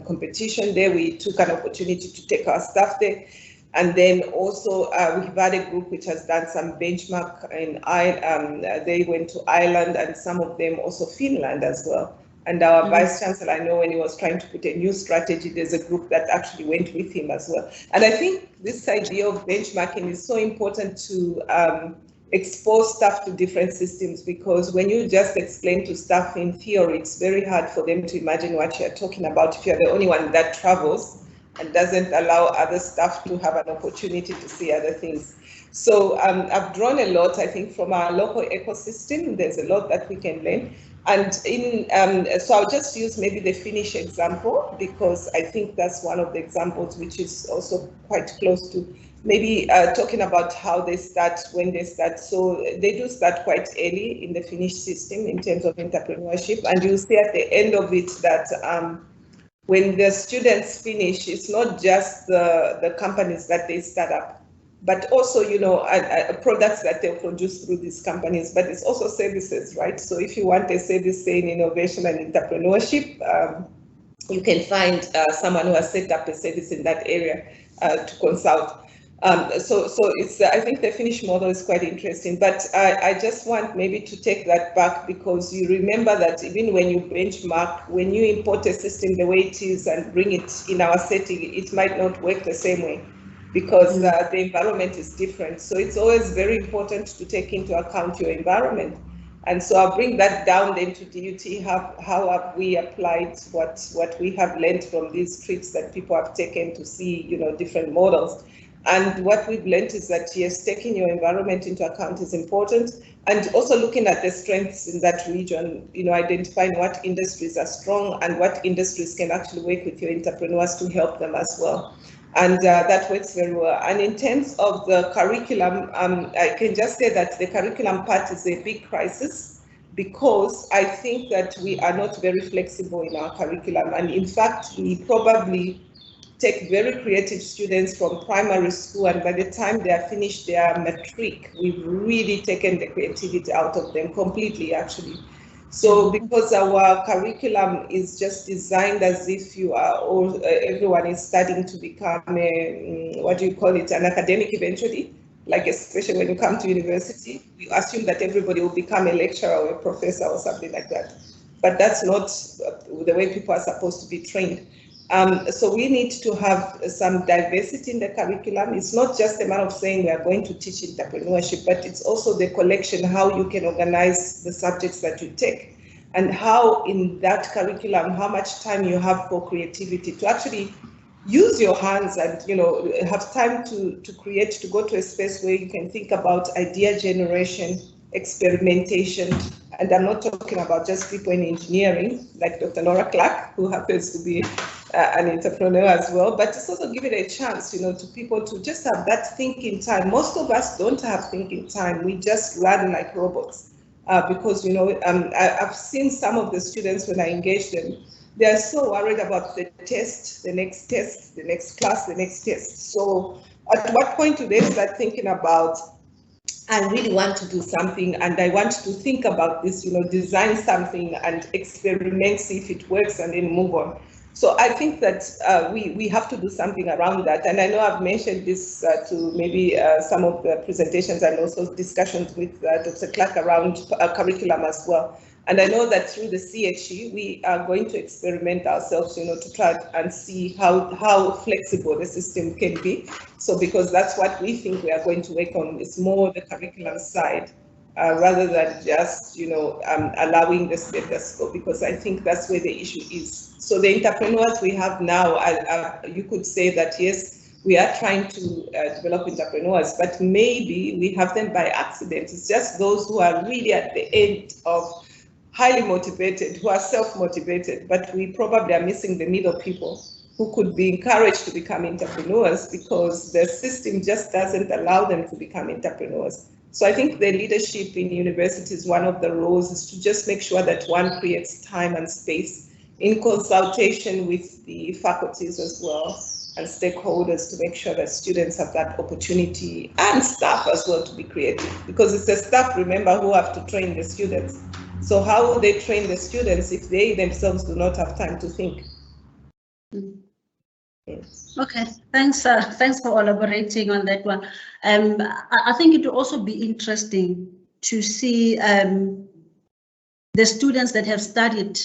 competition there. We took an opportunity to take our staff there. And then also we've had a group which has done some benchmark in Ireland. They went to Ireland, and some of them also Finland as well. And our Vice Chancellor, I know when he was trying to put a new strategy, there's a group that actually went with him as well. And I think this idea of benchmarking is so important to expose staff to different systems, because when you just explain to staff in theory, it's very hard for them to imagine what you're talking about if you're the only one that travels and doesn't allow other staff to have an opportunity to see other things. So I've drawn a lot, I think, from our local ecosystem. There's a lot that we can learn. And so I'll just use maybe the Finnish example, because I think that's one of the examples which is also quite close to maybe talking about how they start, when they start. So they do start quite early in the Finnish system in terms of entrepreneurship. And you'll see at the end of it that when the students finish, it's not just the companies that they start up, but also, products that they produce through these companies, but it's also services, right? So if you want a service, say in innovation and entrepreneurship, you can find someone who has set up a service in that area to consult. So it's, I think the Finnish model is quite interesting, but I just want maybe to take that back, because you remember that even when you benchmark, when you import a system the way it is and bring it in our setting, it might not work the same way, because the environment is different. So it's always very important to take into account your environment. And so I'll bring that down then to DUT. How have we applied what we have learned from these trips that people have taken to see, different models. And what we've learned is that, yes, taking your environment into account is important, and also looking at the strengths in that region, identifying what industries are strong and what industries can actually work with your entrepreneurs to help them as well. And that works very well. And in terms of the curriculum, I can just say that the curriculum part is a big crisis, because I think that we are not very flexible in our curriculum. And in fact, we probably take very creative students from primary school, and by the time they are finished their matric, we've really taken the creativity out of them completely, actually. So because our curriculum is just designed as if you are all, everyone is studying to become a, what do you call it, an academic eventually, like especially when you come to university, we assume that everybody will become a lecturer or a professor or something like that. But that's not the way people are supposed to be trained. So we need to have some diversity in the curriculum. It's not just a matter of saying we are going to teach entrepreneurship, but it's also the collection, how you can organize the subjects that you take, and how in that curriculum, how much time you have for creativity to actually use your hands and, you know, have time to create, to go to a space where you can think about idea generation, experimentation. And I'm not talking about just people in engineering, like Dr. Nora Clark, who happens to be an entrepreneur as well, but it's also give it a chance, you know, to people to just have that thinking time. Most of us don't have thinking time. We just run like robots because, you know, I've seen some of the students when I engage them, they are so worried about the test, the next test, the next class, the next test. So at what point do they start thinking about, I really want to do something and I want to think about this, you know, design something and experiment, see if it works and then move on. So I think that we have to do something around that. And I know I've mentioned this to maybe some of the presentations and also discussions with Dr. Clark around curriculum as well. And I know that through the CHE, we are going to experiment ourselves, you know, to try and see how flexible the system can be. So because that's what we think we are going to work on, is more the curriculum side, rather than just, you know, allowing the status quo, because I think that's where the issue is. So the entrepreneurs we have now, you could say that, yes, we are trying to develop entrepreneurs, but maybe we have them by accident. It's just those who are really at the end of highly motivated, who are self-motivated, but we probably are missing the middle people who could be encouraged to become entrepreneurs because the system just doesn't allow them to become entrepreneurs. So I think the leadership in universities, one of the roles is to just make sure that one creates time and space in consultation with the faculties as well and stakeholders to make sure that students have that opportunity, and staff as well, to be creative, because it's the staff, remember, who have to train the students. So how will they train the students if they themselves do not have time to think? Yes. Okay, thanks. Thanks for elaborating on that one. I think it will also be interesting to see the students that have studied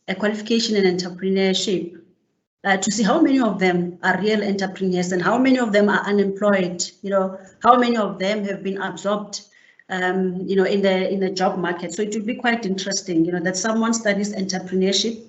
a qualification in entrepreneurship, to see how many of them are real entrepreneurs and how many of them are unemployed. You know, how many of them have been absorbed, you know, in the job market. So it will be quite interesting, you know, that someone studies entrepreneurship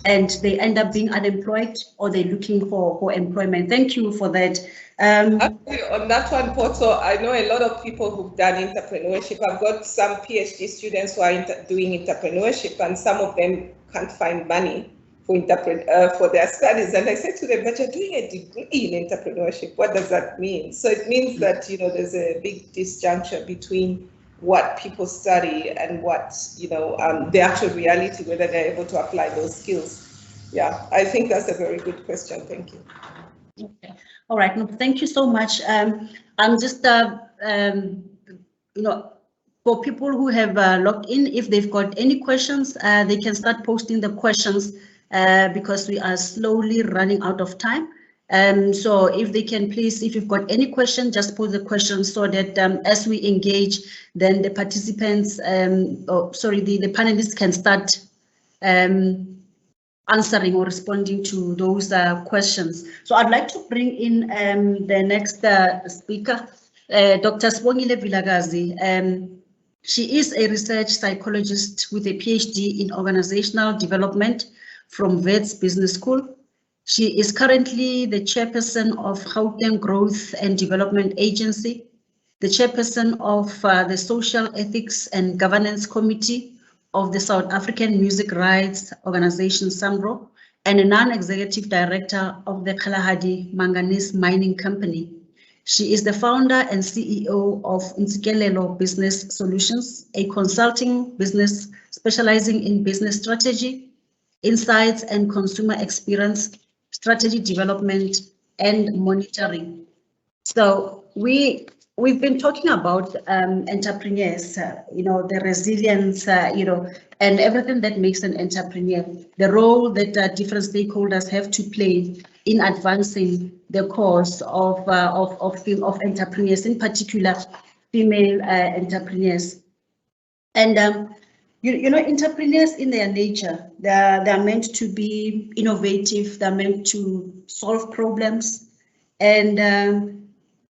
and they end up being unemployed, or they're looking for employment. Thank you for that. Actually, on that one, Poto, I know a lot of people who've done entrepreneurship. I've got some PhD students who are doing entrepreneurship, and some of them can't find money for their studies. And I said to them, but you're doing a degree in entrepreneurship. What does that mean? So it means that, you know, there's a big disjuncture between what people study and what, you know, the actual reality, whether they're able to apply those skills. Yeah, I think that's a very good question. Thank you. Okay. All right. No, thank you so much. I'm just, you know, for people who have logged in, if they've got any questions, they can start posting the questions because we are slowly running out of time. So if they can please, if you've got any question, just pose the question so that as we engage, then the participants, the panelists can start answering or responding to those questions. So I'd like to bring in the next speaker, Dr. Sibongile Vilakazi. She is a research psychologist with a PhD in organizational development from Wits Business School. She is currently the chairperson of Gauteng Growth and Development Agency, the chairperson of the Social Ethics and Governance Committee of the South African Music Rights Organization, SAMRO, and a non-executive director of the Kalahari Manganese Mining Company. She is the founder and CEO of Ntsikelelo Business Solutions, a consulting business specializing in business strategy, insights, and consumer experience, strategy development, and monitoring. So we've been talking about entrepreneurs, the resilience, and everything that makes an entrepreneur, the role that different stakeholders have to play in advancing the cause of entrepreneurs, in particular female entrepreneurs. And entrepreneurs in their nature, they're meant to be innovative, they're meant to solve problems, and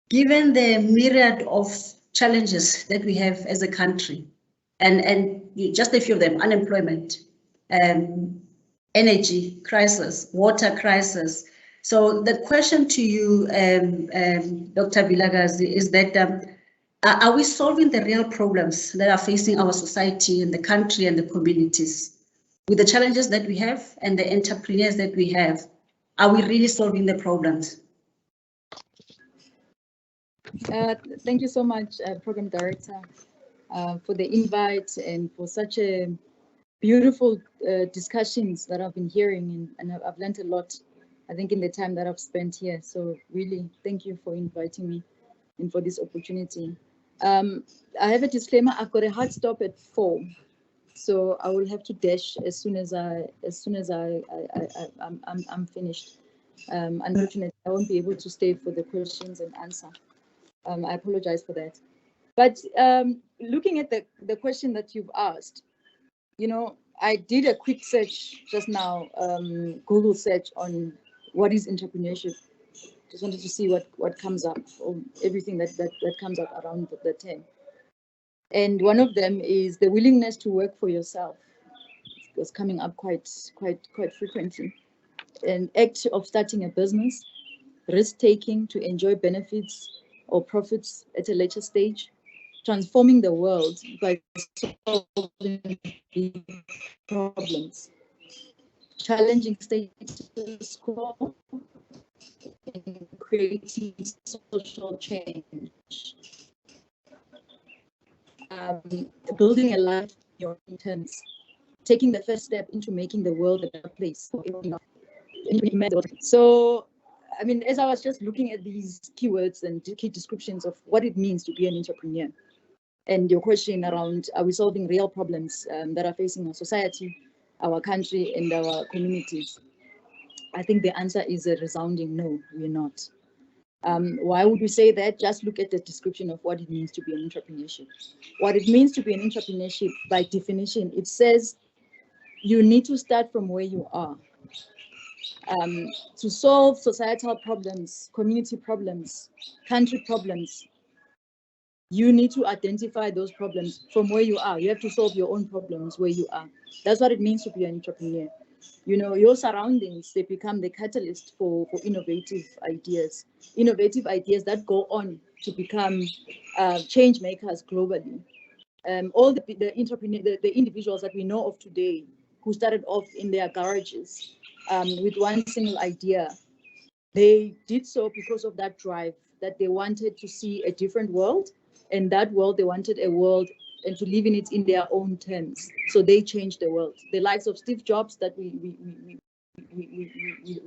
given the myriad of challenges that we have as a country, and just a few of them: unemployment, energy crisis, water crisis. So the question to you, Dr. Vilakazi, is that are we solving the real problems that are facing our society and the country and the communities with the challenges that we have and the entrepreneurs that we have? Are we really solving the problems? Thank you so much, Program Director, for the invite and for such a beautiful discussions that I've been hearing, and I've learned a lot, I think, in the time that I've spent here. So really, thank you for inviting me and for this opportunity. I have a disclaimer. I've got a hard stop at 4, so I will have to dash as soon as I'm finished. Unfortunately, I won't be able to stay for the questions and answer. I apologize for that. But looking at the question that you've asked, I did a quick search just now, Google search on what is entrepreneurship. Just wanted to see what comes up, or everything that comes up around the term. And one of them is the willingness to work for yourself. It was coming up quite frequently. An act of starting a business, risk-taking to enjoy benefits or profits at a later stage, transforming the world by solving problems, challenging status quo, and creating social change, building a life on your own terms, taking the first step into making the world a better place for everyone. So, I mean, as I was just looking at these keywords and key descriptions of what it means to be an entrepreneur, and your question around, are we solving real problems that are facing our society, our country, and our communities? I think the answer is a resounding no, we're not. Why would we say that? Just look at the description of what it means to be an entrepreneurship. What it means to be an entrepreneurship, by definition, it says you need to start from where you are. To solve societal problems, community problems, country problems, you need to identify those problems from where you are. You have to solve your own problems where you are. That's what it means to be an entrepreneur. Your surroundings, they become the catalyst for innovative ideas that go on to become change makers globally. All the individuals that we know of today who started off in their garages with one single idea, they did so because of that drive, that they wanted to see a different world, and that world, they wanted a world and to live in it in their own terms. So they changed the world. The likes of Steve Jobs that we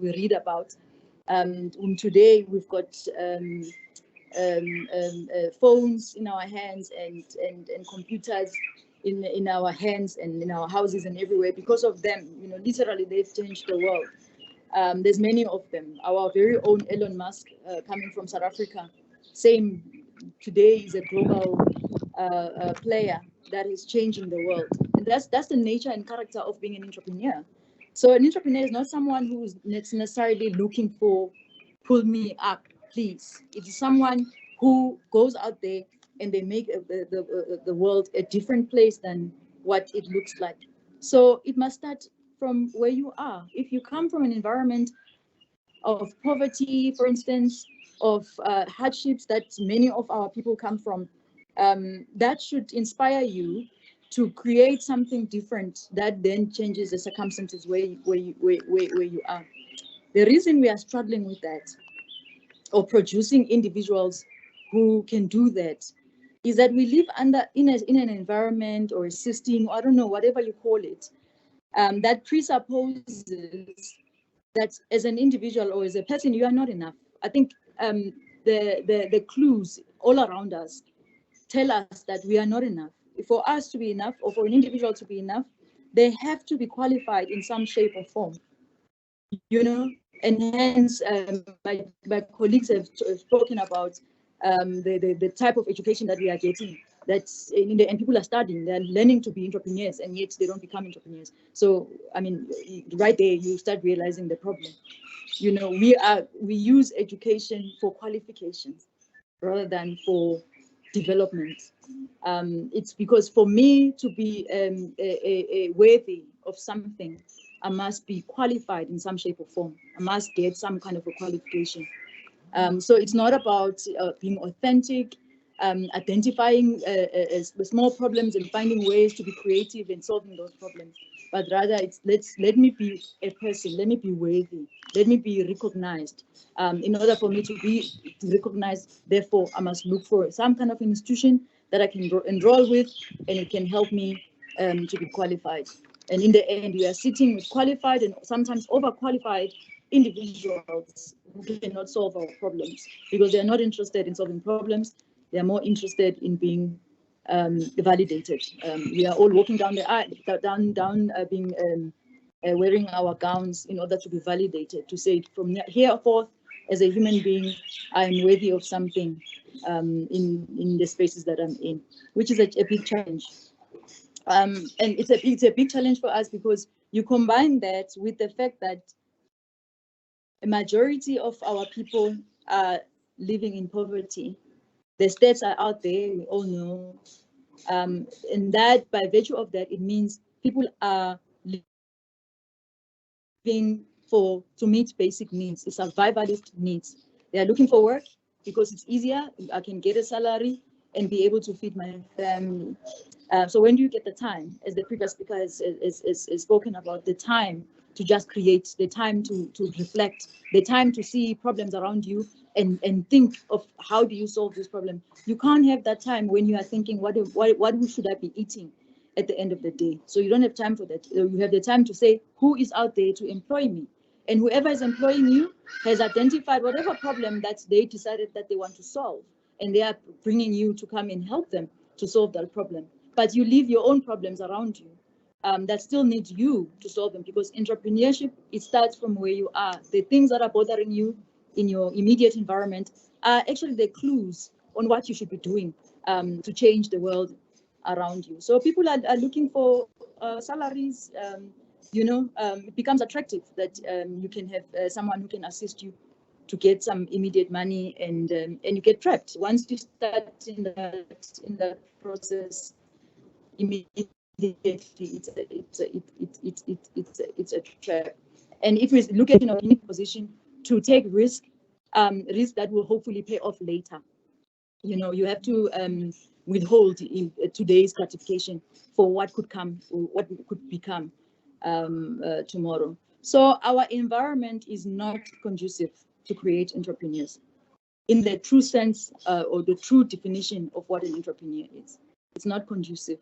read about. Today we've got phones in our hands and computers in our hands and in our houses and everywhere. Because of them, literally they've changed the world. There's many of them. Our very own Elon Musk, coming from South Africa, same today is a global player that is changing the world. And that's the nature and character of being an entrepreneur. So an entrepreneur is not someone who's necessarily looking for, pull me up, please. It is someone who goes out there and they make the world a different place than what it looks like. So it must start from where you are. If you come from an environment of poverty, for instance, of hardships that many of our people come from, that should inspire you to create something different that then changes the circumstances where you are. The reason we are struggling with that, or producing individuals who can do that, is that we live in an environment or a system, I don't know, whatever you call it, that presupposes that as an individual or as a person, you are not enough. I think the clues all around us tell us that we are not enough. For us to be enough, or for an individual to be enough, they have to be qualified in some shape or form, you know. And hence, my colleagues have spoken about the type of education that we are getting. That's and people are studying, they're learning to be entrepreneurs, and yet they don't become entrepreneurs. So, I mean, right there, you start realizing the problem. You know, we use education for qualifications rather than for development. It's because for me to be a worthy of something, I must be qualified in some shape or form. I must get some kind of a qualification. So it's not about being authentic, identifying small problems and finding ways to be creative in solving those problems, but rather it's let me be a person, let me be worthy, let me be recognized. In order for me to be recognized, therefore, I must look for some kind of institution that I can enroll with, and it can help me to be qualified. And in the end, we are sitting with qualified and sometimes overqualified individuals who cannot solve our problems because they are not interested in solving problems. They are more interested in being validated. We are all walking down the aisle, being wearing our gowns in order to be validated, to say from here forth, as a human being, I am worthy of something in the spaces that I'm in, which is a big challenge. And it's a big challenge for us because you combine that with the fact that a majority of our people are living in poverty. The stats are out there, we all know. And that, by virtue of that, it means people are living to meet basic needs, survivalist needs. They are looking for work because it's easier. I can get a salary and be able to feed my family. So when do you get the time, as the previous speaker has spoken about, the time to just create, the time to reflect, the time to see problems around you and think of how do you solve this problem. You can't have that time when you are thinking, what should I be eating at the end of the day? So you don't have time for that. You have the time to say, who is out there to employ me? And whoever is employing you has identified whatever problem that they decided that they want to solve, and they are bringing you to come and help them to solve that problem. But you leave your own problems around you that still need you to solve them, because entrepreneurship, it starts from where you are. The things that are bothering you in your immediate environment are actually the clues on what you should be doing to change the world around you. So people are looking for salaries. It becomes attractive that you can have someone who can assist you to get some immediate money, and you get trapped once you start in that process. Immediately, it's a trap. And if we look at a position to take risk that will hopefully pay off later, you have to withhold in today's gratification for what could come, or what could become tomorrow. So our environment is not conducive to create entrepreneurs in the true sense or the true definition of what an entrepreneur is. It's not conducive.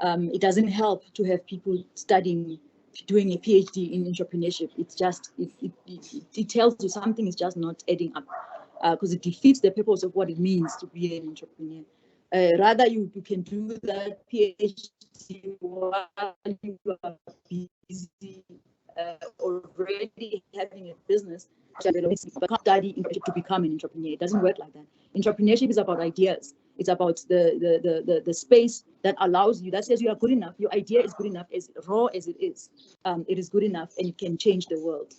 It doesn't help to have people studying, doing a PhD in entrepreneurship. It's just, it tells you something is just not adding up, because it defeats the purpose of what it means to be an entrepreneur. Rather, you can do that PhD while you are busy already having a business, but can't study to become an entrepreneur. It doesn't work like that. Entrepreneurship is about ideas. It's about the space that allows you, that says you are good enough. Your idea is good enough, as raw as it is. It is good enough, and it can change the world.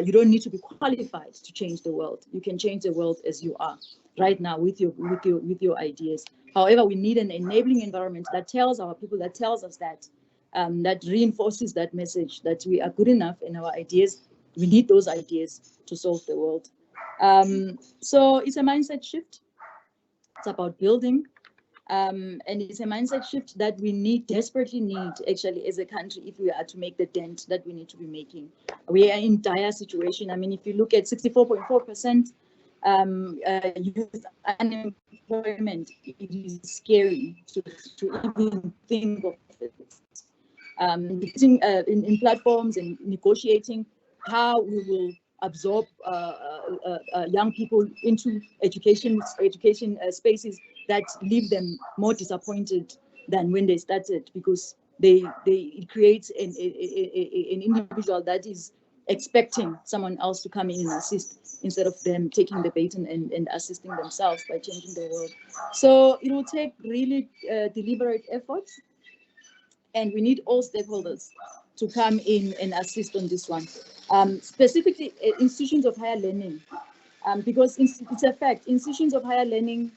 You don't need to be qualified to change the world. You can change the world as you are right now with your ideas. However, we need an enabling environment that tells our people, that tells us that, that reinforces that message that we are good enough in our ideas. We need those ideas to solve the world. So it's a mindset shift. It's about building, and it's a mindset shift that we desperately need, actually, as a country, if we are to make the dent that we need to be making. We are in dire situation. I mean, if you look at 64.4% youth unemployment, it is scary to even think of it. In platforms and negotiating how we will absorb young people into education spaces that leave them more disappointed than when they started, because it creates an individual that is expecting someone else to come in and assist instead of them taking the baton and assisting themselves by changing the world. So it will take really deliberate efforts, and we need all stakeholders to come in and assist on this one. Specifically, institutions of higher learning, because it's a fact, institutions of higher learning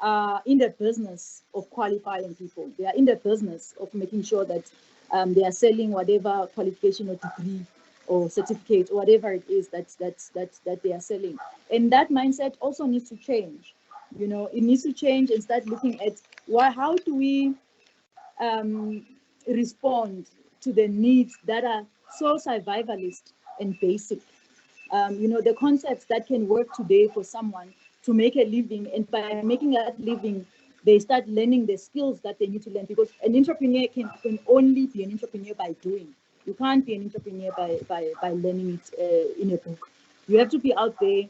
are in the business of qualifying people. They are in the business of making sure that they are selling whatever qualification or degree or certificate or whatever it is that they are selling. And that mindset also needs to change. You know, it needs to change and start looking at how do we respond to the needs that are so survivalist and basic. You know, the concepts that can work today for someone to make a living, and by making that living, they start learning the skills that they need to learn, because an entrepreneur can only be an entrepreneur by doing. You can't be an entrepreneur by learning it in a book. You have to be out there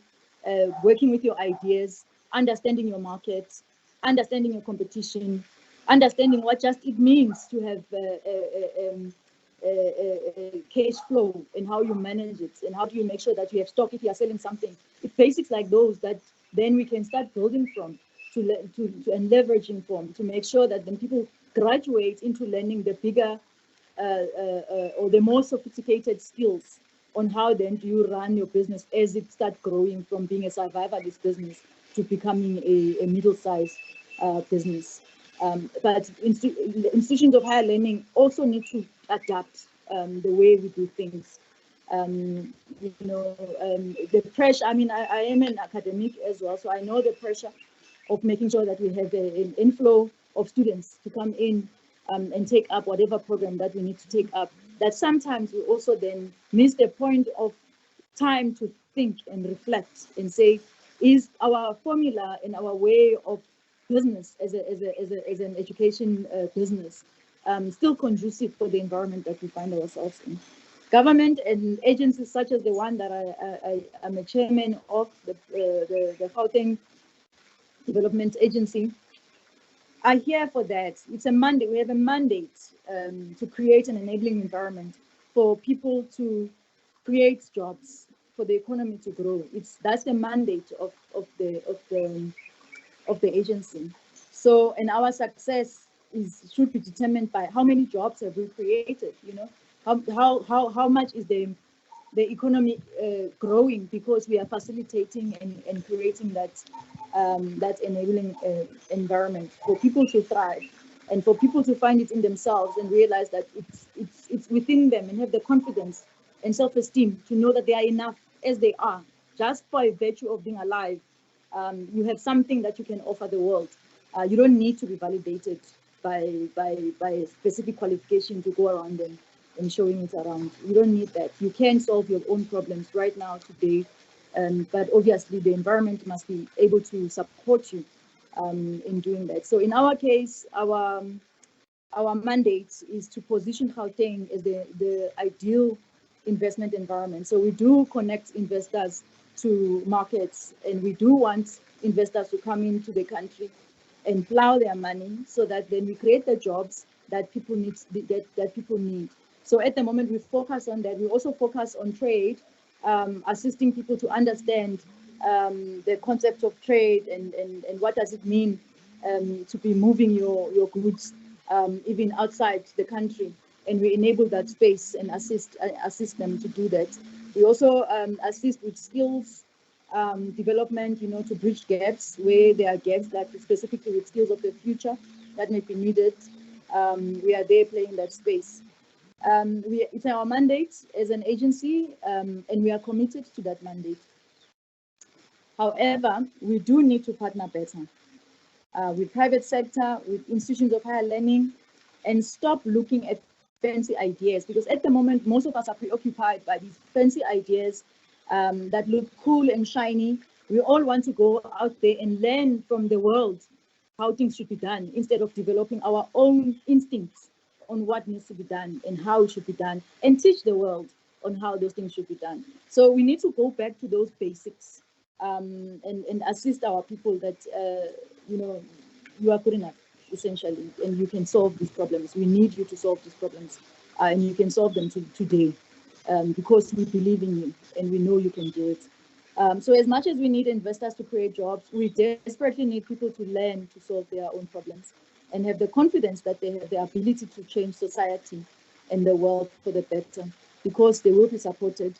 working with your ideas, understanding your market, understanding your competition, understanding what just it means to have cash flow and how you manage it, and how do you make sure that you have stock if you are selling something. It's basics like those that then we can start building from and leveraging from, to make sure that when people graduate into learning the bigger or the more sophisticated skills on how then do you run your business as it starts growing from being a survivalist business to becoming a middle-sized business. But institutions of higher learning also need to adapt the way we do things. You know, the pressure, I mean, I am an academic as well, so I know the pressure of making sure that we have an inflow of students to come in and take up whatever program that we need to take up. That sometimes we also then miss the point of time to think and reflect and say, is our formula and our way of business as an education business still conducive for the environment that we find ourselves in? Government and agencies such as the one that I am a chairman of, the Gauteng Development Agency, are here for that. It's a mandate. We have a mandate to create an enabling environment for people to create jobs, for the economy to grow. That's the mandate of the agency. So, and our success should be determined by how many jobs have we created. You know, how much is the economy growing because we are facilitating and creating that enabling environment for people to thrive, and for people to find it in themselves and realize that it's within them, and have the confidence and self-esteem to know that they are enough as they are, just by virtue of being alive. You have something that you can offer the world. You don't need to be validated by a specific qualification to go around and showing it around. You don't need that. You can solve your own problems right now, today, but obviously the environment must be able to support you in doing that. So in our case, our mandate is to position Gauteng as the ideal investment environment. So we do connect investors to markets, and we do want investors to come into the country and plow their money, so that then we create the jobs that people need. That people need. So at the moment, we focus on that. We also focus on trade, assisting people to understand the concept of trade and what does it mean to be moving your goods even outside the country. And we enable that space and assist them to do that. We also assist with skills development, you know, to bridge gaps where there are gaps, like specifically with skills of the future that may be needed. We are there playing that space. It's our mandate as an agency, and we are committed to that mandate. However, we do need to partner better with private sector, with institutions of higher learning, and stop looking at fancy ideas, because at the moment, most of us are preoccupied by these fancy ideas that look cool and shiny. We all want to go out there and learn from the world how things should be done, instead of developing our own instincts on what needs to be done and how it should be done, and teach the world on how those things should be done. So we need to go back to those basics and assist our people that, you are good enough, essentially, and you can solve these problems. We need you to solve these problems, and you can solve them today because we believe in you and we know you can do it. So as much as we need investors to create jobs, we desperately need people to learn to solve their own problems and have the confidence that they have the ability to change society and the world for the better, because they will be supported.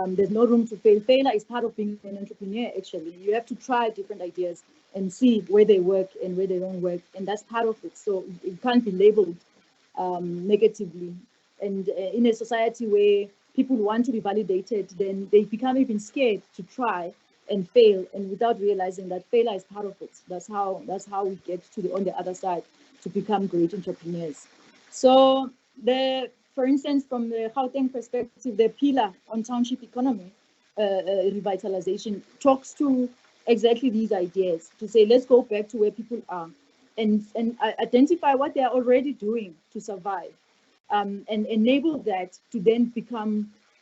There's no room to fail. Failure is part of being an entrepreneur, actually. You have to try different ideas and see where they work and where they don't work, and that's part of it. So it can't be labeled negatively. And in a society where people want to be validated, then they become even scared to try and fail, and without realizing that failure is part of it. That's how we get to on the other side to become great entrepreneurs. So for instance, from the Gauteng perspective, the pillar on township economy revitalization talks to exactly these ideas, to say, let's go back to where people are and identify what they are already doing to survive, and enable that to then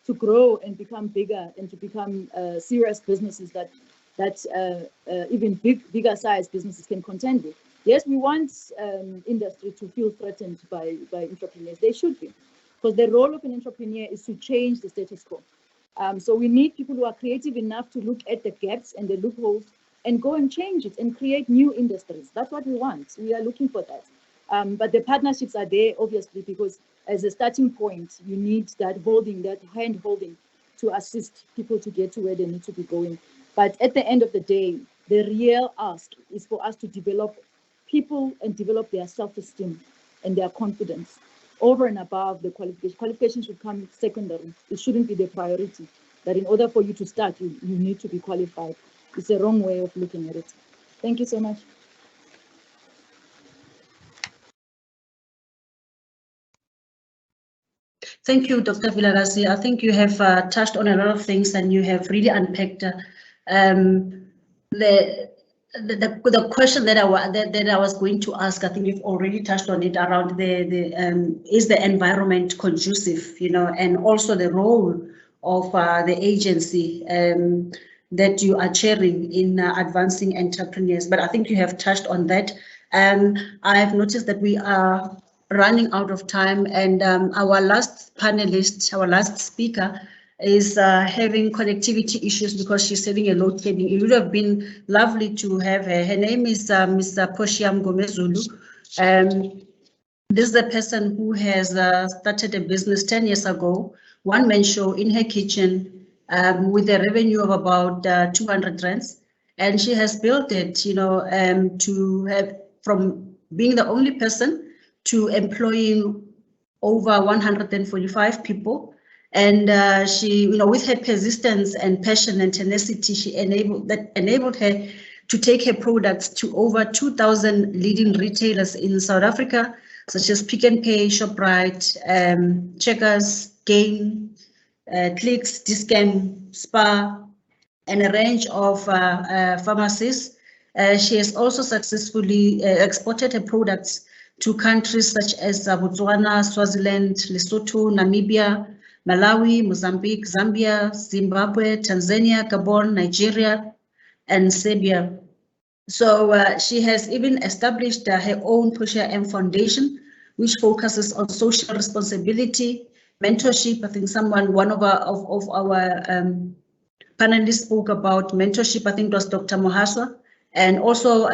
to grow and become bigger and to become serious businesses that even bigger size businesses can contend with. Yes, we want industry to feel threatened by entrepreneurs. They should be, because the role of an entrepreneur is to change the status quo. So we need people who are creative enough to look at the gaps and the loopholes and go and change it and create new industries. That's what we want. We are looking for that. But the partnerships are there, obviously, because as a starting point, you need that hand holding to assist people to get to where they need to be going. But at the end of the day, the real ask is for us to develop people and develop their self-esteem and their confidence over and above the qualifications. Qualifications should come secondary. It shouldn't be the priority. That in order for you to start, you need to be qualified. It's a wrong way of looking at it. Thank you so much. Thank you, Dr. Vilakazi. I think you have touched on a lot of things and you have really unpacked the question that I was going to ask. I think you've already touched on it around is the environment conducive, and also the role of the agency that you are chairing in advancing entrepreneurs. But I think you have touched on that. I have noticed that we are running out of time, and our last panelist, our last speaker, is having connectivity issues because she's having a load shedding. It would have been lovely to have her. Her name is Mr. Poshiam Gomezulu. This is a person who has started a business 10 years ago, one-man show in her kitchen with a revenue of about 200 rands. And she has built it, to have, from being the only person to employing over 145 people. And she, with her persistence and passion and tenacity, she enabled her to take her products to over 2,000 leading retailers in South Africa, such as Pick n Pay, Shoprite, Checkers, Gain, Clicks, Discount, Spar, and a range of pharmacies. She has also successfully exported her products to countries such as Botswana, Swaziland, Lesotho, Namibia, Malawi, Mozambique, Zambia, Zimbabwe, Tanzania, Gabon, Nigeria, and Serbia. So she has even established her own Portia M Foundation, which focuses on social responsibility, mentorship. I think one of our panelists spoke about mentorship. I think it was Dr. Mohaswa, and also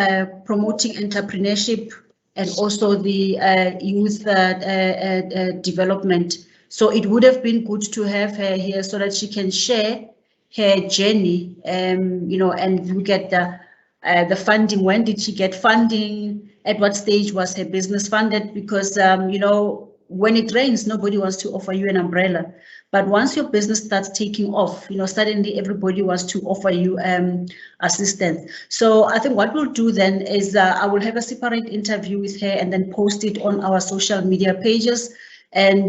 promoting entrepreneurship and also the youth development. So it would have been good to have her here so that she can share her journey, and look at the funding. When did she get funding? At what stage was her business funded? Because, when it rains, nobody wants to offer you an umbrella. But once your business starts taking off, suddenly everybody wants to offer you assistance. So I think what we'll do then is I will have a separate interview with her and then post it on our social media pages. And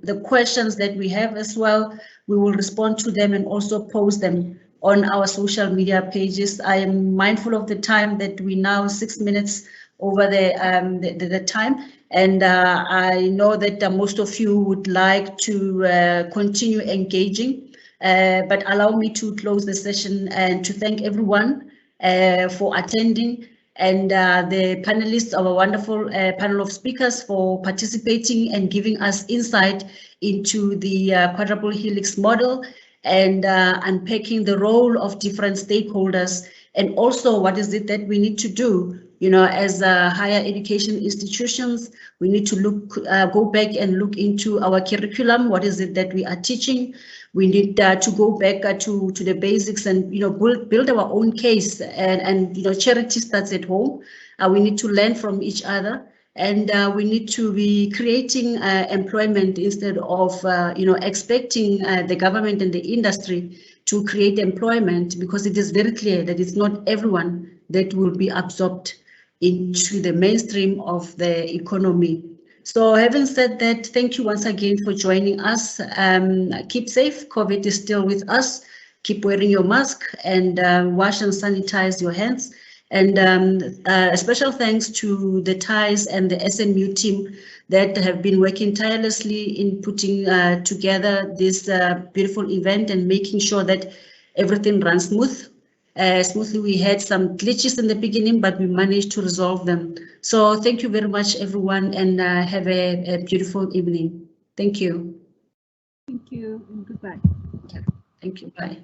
the questions that we have as well, we will respond to them and also post them on our social media pages. I am mindful of the time that we now 6 minutes over the time. And I know that most of you would like to continue engaging, but allow me to close the session and to thank everyone for attending, and the panelists, our wonderful panel of speakers, for participating and giving us insight into the quadruple helix model, and unpacking the role of different stakeholders, and also what is it that we need to do, you know, as higher education institutions. We need to look, go back and look into our curriculum. What is it that we are teaching? We need to go back to the basics and, you know, build our own case, and you know, charity starts at home. We need to learn from each other, and we need to be creating employment instead of you know, expecting the government and the industry to create employment, because it is very clear that it's not everyone that will be absorbed into the mainstream of the economy. So having said that, thank you once again for joining us. Keep safe. COVID is still with us. Keep wearing your mask, and wash and sanitize your hands. And a special thanks to the TICE and the SMU team that have been working tirelessly in putting together this beautiful event and making sure that everything runs smoothly. We had some glitches in the beginning, but we managed to resolve them. So thank you very much, everyone, and have a beautiful evening. Thank you. Thank you and goodbye. Thank you. Bye.